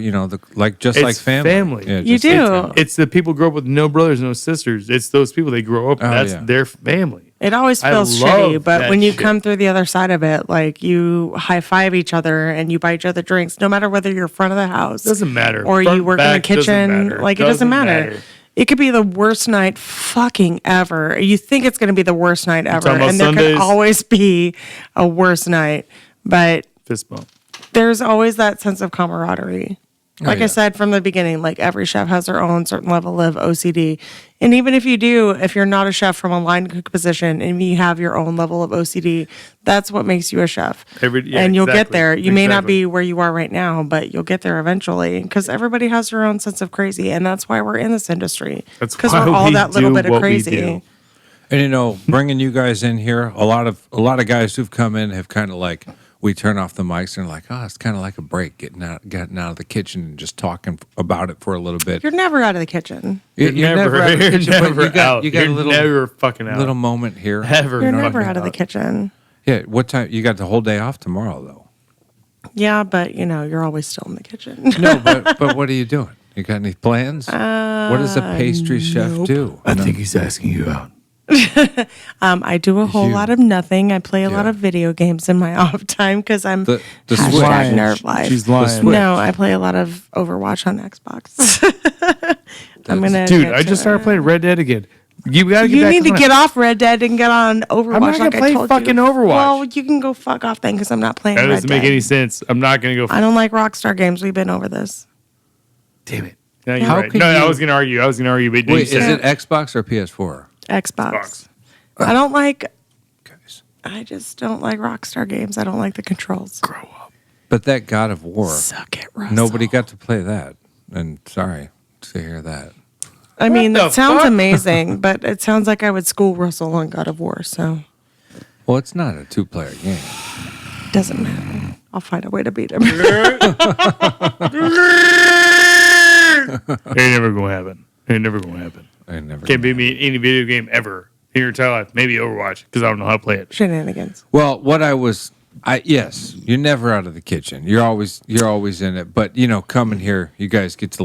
like It's like family. Yeah, You just do. like family. It's the people who grow up with no brothers, no sisters. It's those people they grow up with. Oh, That's yeah. their family. It always I feels love shitty, but that when you shit. come through the other side of it, like you high five each other and you buy each other drinks, no matter whether you're front of the house, Doesn't matter. or Front, you work in the back, doesn't kitchen, matter. like it doesn't matter. It could be the worst night fucking ever. You think it's going to be the worst night ever, talking about and there Sundays? could always be a worse night, but Fist bump. there's always that sense of camaraderie. Like yeah. I said from the beginning, like every chef has their own certain level of OCD. And even if you're not a chef from a line cook position and you have your own level of OCD, that's what makes you a chef. And you'll get exactly. there. You may not Exactly. be where you are right now, but you'll get there eventually because everybody has their own sense of crazy. And that's why we're in this industry. That's Because why we're all we that little do bit of what we crazy. do. And bringing you guys in here, a lot of guys who've come in have kind of like we turn off the mics and like, oh, it's kind of like a break, getting out of the kitchen and just talking about it for a little bit. You're never out of the kitchen. You're never out of the you're kitchen, but never out. You got You're a little never fucking out. little moment here. Ever. You're fucking never out of the kitchen. Yeah. What time? You got the whole day off tomorrow, though. Yeah, but you're always still in the kitchen. No, but what are you doing? You got any plans? What does a pastry chef do? I think he's asking you out. I do a whole You- lot of nothing. I play a lot Yeah. of video games in my off time because I'm The hashtag Switch. nerd life. She's lying. Switch. No, I play a lot of Overwatch on Xbox. I'm gonna. Dude, admit I to just it. started playing Red Dead again. You gotta get You back need to on it. get off Red Dead and get on Overwatch. I'm not gonna like play I told fucking you. Overwatch. Well, you can go fuck off then because I'm not playing That Red doesn't make Dead. any sense. I'm not gonna go. I don't like Rockstar games. We've been over this. Damn it. No, you're How right. could No, I you- was gonna argue. But Wait, you is said it Xbox or PS4? Xbox. Xbox. I don't like. Guys. I just don't like Rockstar games. I don't like the controls. Grow up. But that God of War, Suck it, Russell. nobody got to play that. And sorry to hear that. I mean, the that sounds fuck? amazing, but it sounds like I would school Russell on God of War, so Well, it's not a 2-player game. doesn't matter. I'll find a way to beat him. Ain't never gonna happen. Ain't never gonna happen. I never. Can't beat me in any video game ever in your entire life. Maybe Overwatch because I don't know how to play it. Shenanigans. Well, yes, you're never out of the kitchen. You're always in it. But coming here, you guys get to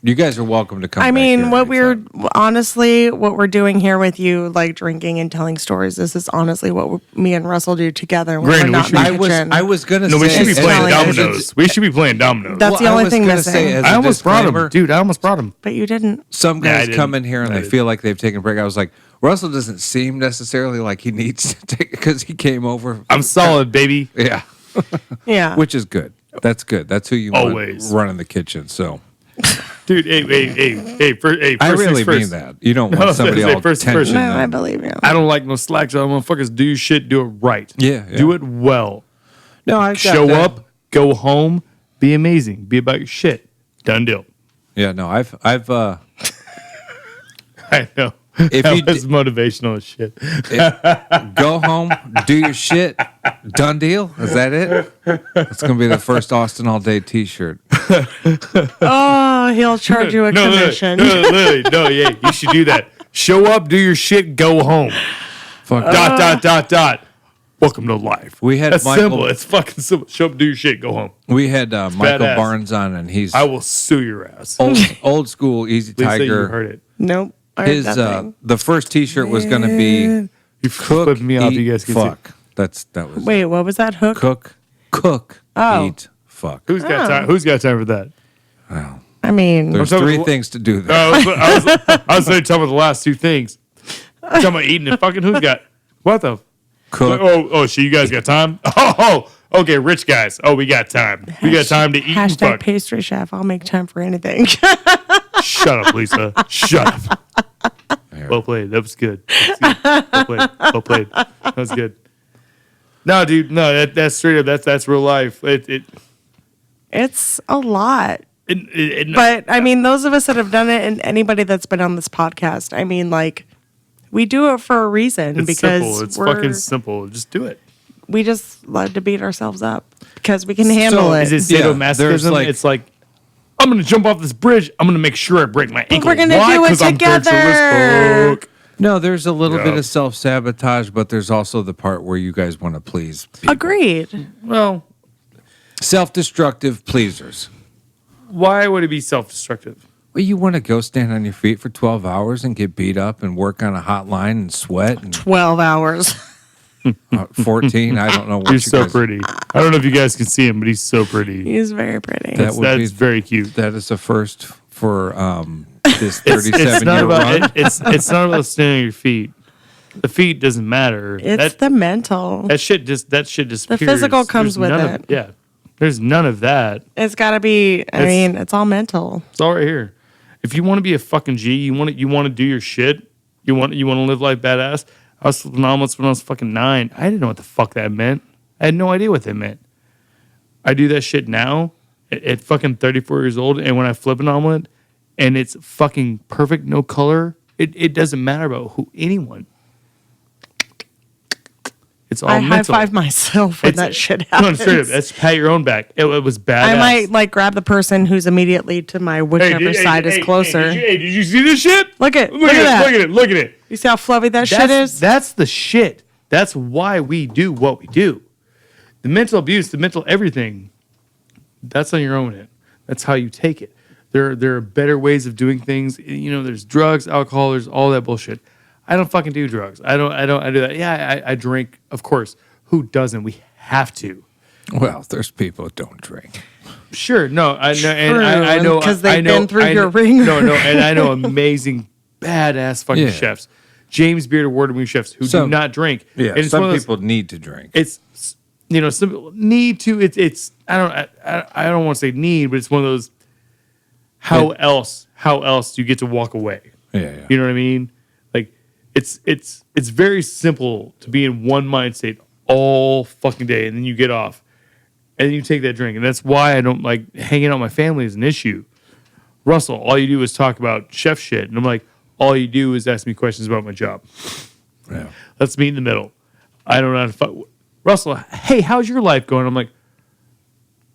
You guys are welcome to come. I back mean, here what anytime. what we're doing here with you, like drinking and telling stories, this is honestly what me and Russell do together when Granted, we're not in the kitchen. I was gonna No, say we should be It's playing telling us- dominoes. We should be playing dominoes. That's the I only was thing gonna missing. say, as I a almost brought him, disclaimer, dude. I almost brought him. But you didn't. Some Yeah, I guys didn't. come in here and I they didn't. feel like they've taken a break. I was like, Russell doesn't seem necessarily like he needs to take because he came over. I'm solid, baby. Yeah, Yeah. which is good. That's good. That's who you Always. want running the kitchen. So Dude, hey, first I really things mean first. that. You don't No, want somebody say all first tension. No, I and- believe you. I don't like no slack job. Motherfuckers, do your shit, do it right. Yeah, yeah. Do it well. No, I got Show that. up, go home, be amazing, be about your shit. Done deal. Yeah, no, I've I know. If That you was motivational as shit. go home, do your shit, done deal. Is that it? It's gonna be the first Austin All Day T-shirt. Oh, he'll charge you a commission. No, yeah, you should do that. Show up, do your shit, go home. Fuck. Dot. Welcome to life. We had That's Michael- simple. It's fucking simple. Show up, do your shit, go home. We had Michael badass. Barnes on, and he's I will sue your ass. old school Easy Please say you Tiger. heard it. Nope. I heard His nothing. the first T-shirt was gonna be You cook, flipped me off. eat, You guys can fuck. That was Wait, what was that hook? cook, Oh. eat, fuck. see. Who's got time? Who's got time for that? Well, I mean, there's talking three about- things to do there. I was talking about the last two things. Talking about eating and fucking. Who's got what the? Cook, Oh, so you guys got time? Oh, okay, rich guys. Oh, we got time. We got time to eat and hashtag fuck. pastry chef. I'll make time for anything. Shut up, Lisa. Shut up. Well played. That was good. Well played. That was good. No, dude. No, that's straight up. That's real life. It's a lot. It But I mean, those of us that have done it and anybody that's been on this podcast, I mean, like, we do it for a reason it's because simple. It's we're, fucking simple. Just do it. we just love to beat ourselves up because we can handle it. Is it Yeah, sadomasochism? there's like- It's like, I'm going to jump off this bridge. I'm going to make sure I break my ankle. we're gonna Why? do it 'Cause I'm Dirk together. Sarrisco. no, there's a little Yeah. bit of self-sabotage, but there's also the part where you guys want to please people. Agreed. Well, Self-destructive pleasers. why would it be self-destructive? Well, you want to go stand on your feet for 12 hours and get beat up and work on a hotline and sweat and 12 hours. 14. I don't know what You're you so guys- pretty. I don't know if you guys can see him, but he's so pretty. He's very pretty. That would be That's very cute. that is a first for this It's 37 not year about run. it's not about standing on your feet. The feet doesn't matter. It's the mental. that shit disappears. physical comes with none it. Yeah, there's none of that. It's got to be, I It's- mean, it's all mental. It's all right here. If you want to be a fucking G, you want to do your shit. You want to live life badass. I was flipping omelets when I was fucking 9. I didn't know what the fuck that meant. I had no idea what that meant. I do that shit now at fucking 34 years old, and when I flip an omelet and it's fucking perfect, no color, it doesn't matter about anyone. It's all I high mental. five myself when It's- that shit No, happens. straight up. That's pat your own back. It was badass. I might like grab the person who's immediately to my whichever side is closer. Did you see this shit? Look at Look at that. it. Look at it. You see how fluffy that shit is? That's the shit. That's why we do what we do. The mental abuse, the mental everything, that's on your own end. That's how you take it. There are better ways of doing things. You know, there's drugs, alcohol, there's all that bullshit. I don't fucking do drugs. I do that. Yeah, I drink, of course. Who doesn't? We have to. Well, there's people that don't drink. Sure, no, I know, and True, I know because they've I know, been through I your know- ringer. No, and I know amazing, badass fucking Yeah. chefs, James Beard award-winning chefs who do not drink. Yeah, and it's some one of those- people need to drink. It's some people need to. It's I don't want to say need, but it's one of those. How else do you get to walk away? Yeah. You know what I mean? Like it's very simple to be in one mind state all fucking day, and then you get off, and then you take that drink, and that's why I don't like hanging out with my family is an issue. Russell, all you do is talk about chef shit, and I'm like, all you do is ask me questions about my job. Yeah. Let's meet in the middle. I don't know how to fuck. Russell, hey, how's your life going? I'm like,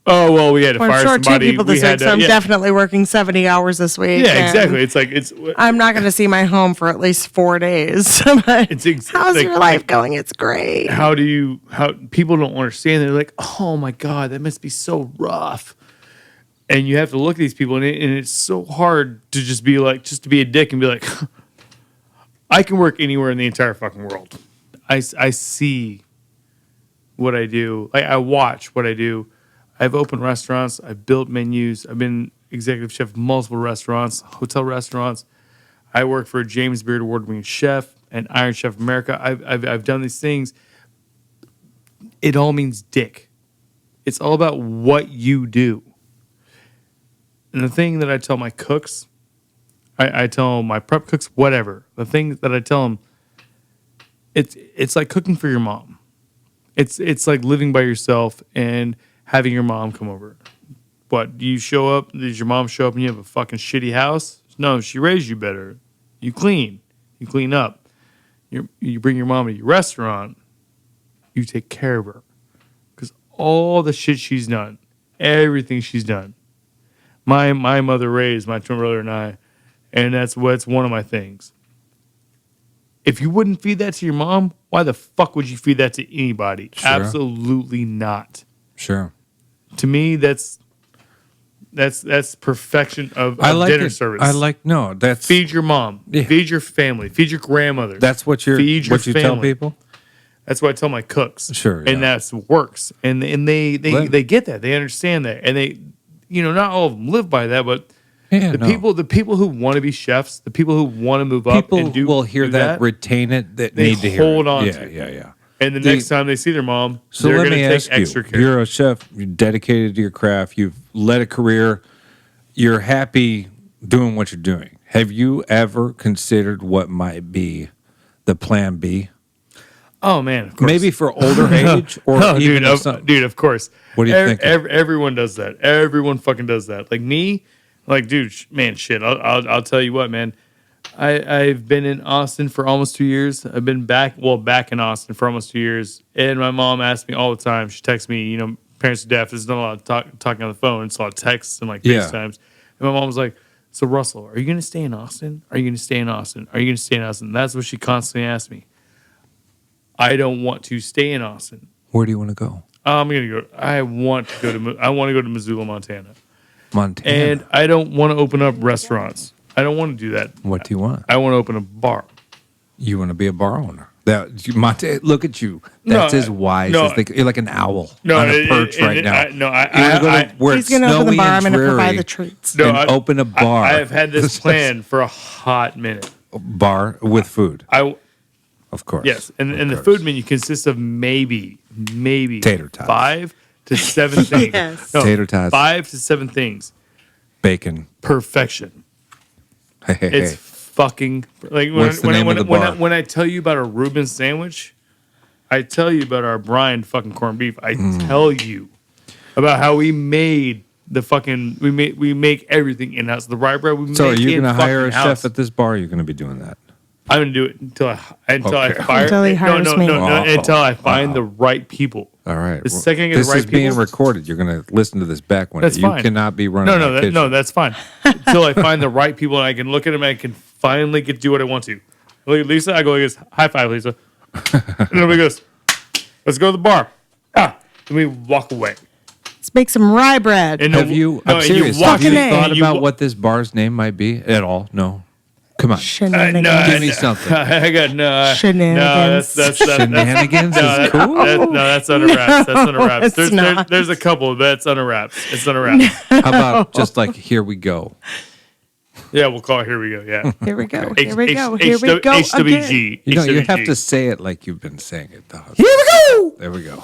oh, well, we had to Well, fire I'm short somebody. two people this we had week, to, so I'm yeah. definitely working 70 hours this week. Yeah, and exactly. It's like, it's I'm not going to see my home for at least 4 days. But how's like- your life going? It's great. how people don't understand. They're like, oh my God, that must be so rough. And you have to look at these people, and it's so hard to just be a dick and be like, I can work anywhere in the entire fucking world. I see what I do. I watch what I do. I've opened restaurants. I've built menus. I've been executive chef of multiple restaurants, hotel restaurants. I work for a James Beard Award-winning chef and Iron Chef America. I've done these things. It all means dick. It's all about what you do. And the thing that I tell my cooks, I tell my prep cooks, whatever. The thing that I tell them, it's like cooking for your mom. It's like living by yourself and having your mom come over. What, do you show up? Does your mom show up and you have a fucking shitty house? No, she raised you better. You clean up. You bring your mom to your restaurant. You take care of her. Because all the shit she's done, everything she's done. My mother raised my twin brother and I, and that's one of my things. If you wouldn't feed that to your mom, why the fuck would you feed that to anybody? Sure. Absolutely not. Sure. To me, that's perfection of dinner service. That's feed your mom, feed your family, feed your grandmother. That's what you tell people. That's what I tell my cooks. Sure, and that works. And they get that. They understand that, and they, not all of them live by that, but the people who want to be chefs, the people who want to move up, and will hear that, retain it. That they need to hear hold it. on Yeah, to it. yeah. And the next time they see their mom, So they're let going me to ask take extra you: care. you're a chef. You're dedicated to your craft. You've led a career. You're happy doing what you're doing. Have you ever considered what might be the plan B? Oh man, of course. Maybe for older age, or even dude, of course. What do you think? Everyone does that. Everyone fucking does that. Like me, dude, man, shit. I'll tell you what, man. I've been in Austin for almost 2 years. I've been back in Austin for almost 2 years. And my mom asks me all the time. She texts me, parents are deaf. There's not a lot of talking on the phone. It's a lot of texts and FaceTimes. And my mom was like, so Russell, are you going to stay in Austin? Are you going to stay in Austin? Are you going to stay in Austin? That's what she constantly asks me. I don't want to stay in Austin. Where do you want to go? I'm going to go. I want to go to Missoula, Montana. Montana. And I don't want to open up restaurants. I don't want to do that. What do you want? I want to open a bar. You want to be a bar owner. Montana, look at you. That's as wise as you're like an owl on a perch right now. He's going to open the bar. I'm going to provide the treats. Open a bar. I have had this plan for a hot minute. A bar with food. Of course. Yes, and the food menu consists of maybe tater tots. 5 to 7 things. Yes. No, tater tots. 5 to 7 things. Bacon. Perfection. Hey. It's fucking like when I tell you about a Reuben sandwich, I tell you about our Brian fucking corned beef. I tell you about how we made the fucking we make everything in house. The rye bread we make. So are you going to hire a chef at this bar? Or are you going to be doing that? I'm going to do it until I fire. Until he hires me. Until I find the right people. All right. The second I get the right people. This is being recorded. You're going to listen to this back one day. That's fine. You cannot be running. No, that's fine. Until I find the right people and I can look at them and I can finally get to do what I want to. I look at Lisa. I go like this. High five, Lisa. And nobody goes, let's go to the bar. And we walk away. Let's make some rye bread. And I'm serious. Have you thought about what this bar's name might be at all? No. Come on. Shenanigans. Give me something. I got no. Shenanigans. That's Shenanigans is cool. That's under wraps. That's under wraps. It's not. There's a couple, but it's under wraps. It's under wraps. How about just like Here We Go? Yeah, we'll call it Here We Go. Yeah. Here we go. Here we go. HWG. You have to say it like you've been saying it, though. Here we go. There we go.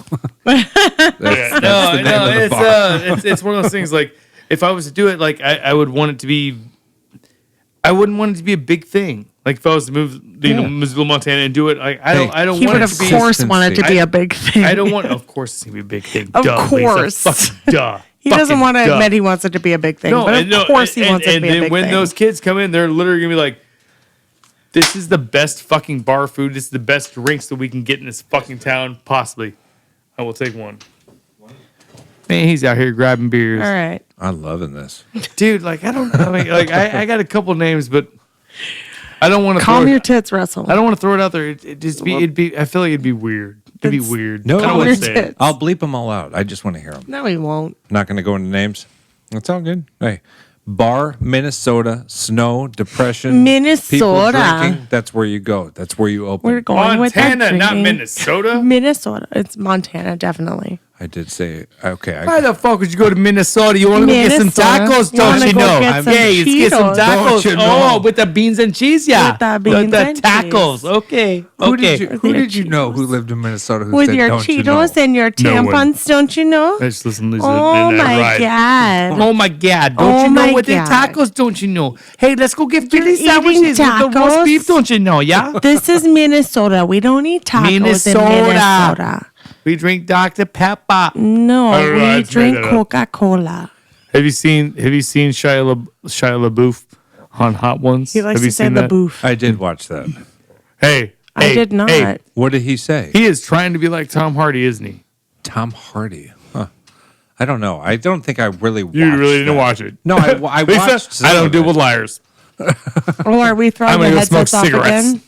It's one of those things. Like if I was to do it, like I would want it to be. I wouldn't want it to be a big thing. Like if I was to move, Missoula, Montana, and do it, like I don't he want would it to be. Of course, want it to be a big thing. I don't want. Of course, it's gonna be a big thing. Of duh, course, Lisa, duh. He doesn't want to admit he wants it to be a big thing, but of course he wants it to be a big thing. And then when those kids come in, they're literally gonna be like, "This is the best fucking bar food. This is the best drinks that we can get in this fucking town, possibly." I will take one. Man, he's out here grabbing beers. All right, I'm loving this, dude. Like I I got a couple names, but. I don't want to calm your tits, Russell. I don't want to throw it out there. It'd be. I feel like it'd be weird. It'd be weird. No, I don't want to say it. I'll bleep them all out. I just want to hear them. No, he won't. Not going to go into names. That's all good. Hey, bar, Minnesota, snow, depression, Minnesota. people drinking. That's where you go. That's where you open. We're going with that Montana, not drinking. Minnesota. Minnesota. It's Montana, definitely. I did say okay. Why the fuck would you go to Minnesota? You want to go get some Minnesota. tacos, You don't wanna you go know? get some Yeah, let's get some Cheetos. tacos. Don't you know? Oh, with the beans and cheese, yeah. With the beans and tacos. cheese. Okay. Who Okay. did you know who lived in Minnesota? Who With said, your "Don't you Cheetos know?" and your No one. tampons, don't you know? I just listen to Lisa Oh and that my ride. God. Oh my God! Don't Oh you know my what the God. tacos? Don't you know? Hey, let's go get You're Philly sandwiches eating with the roast tacos? beef. Don't you know? Yeah. This is Minnesota. We don't eat tacos Minnesota. in Minnesota. We drink Dr Pepper. No, I don't know, I we just made drink that up. Coca-Cola. Have you seen Shia LaBeouf on Hot Ones? He likes Have you to say seen the that? boof. I did watch that. Hey, I hey, did not. hey, What did he say? he is trying to be like Tom Hardy, isn't he? Tom Hardy. Huh. I don't know. I don't think I really watched You really didn't that. watch it. No, I Lisa, watched some I don't of deal it. with liars. Or are we throwing I'm the gonna go smoke headsets off cigarettes. again?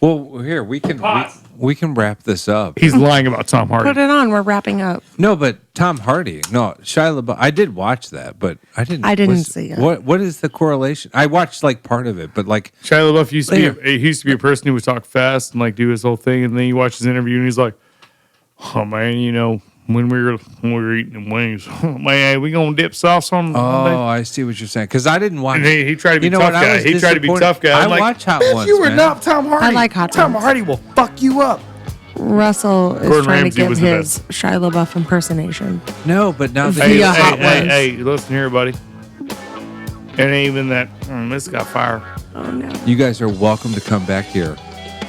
Well, here we can wrap this up. He's lying about Tom Hardy. Put it on. We're wrapping up. No, but Tom Hardy. No, Shia LaBeouf. I did watch that, but I didn't see it. What is the correlation? I watched like part of it, but like Shia LaBeouf used to be a person who would talk fast and like do his whole thing, and then you watch his interview and he's like, "Oh man, you know when we were eating the wings, man, we gonna dip sauce on." oh, I see what you're saying. Because I didn't watch. And he tried to be You know tough what? I guy. was He tried to be disappointed. tough guy. I'm I like, watch Hot "If Ones, you were man." not Tom Hardy. I like Hot Tom Ones. Hardy will fuck you up. Russell is Gordon trying Ramsay to give was the his Shia LaBeouf impersonation. No, but now that Hey, Via hey, Hot hey, Ones. hey, listen here, buddy. It ain't even that. This got fire. Oh no! you guys are welcome to come back here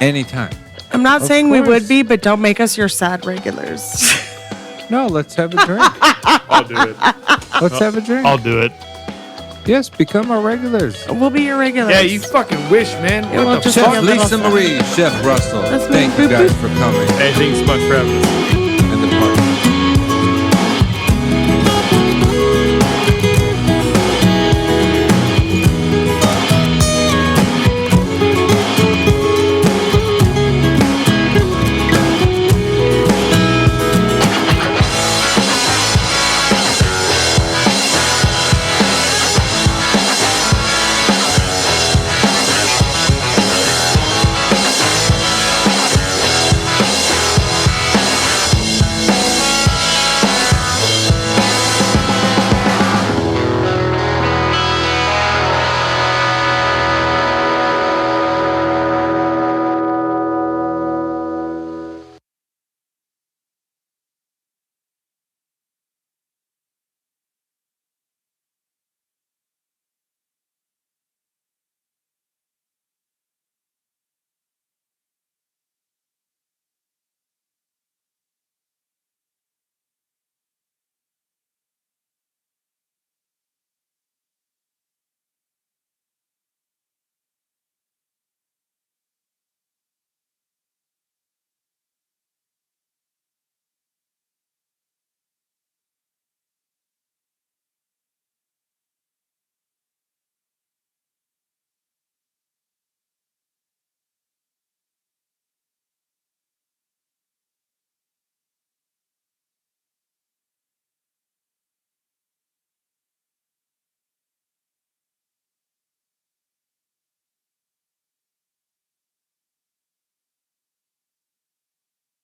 anytime. I'm not saying we course. would be, but don't make us your sad regulars. No, let's have a drink. I'll do it. Let's have a drink. I'll do it. Yes, become our regulars. We'll be your regulars. Yeah, you fucking wish, man. It will What the just fuck? be a little Lisa sad. Marie, Chef Russell. Let's Thank make you boop guys for coming. Hey, thanks so much for having us.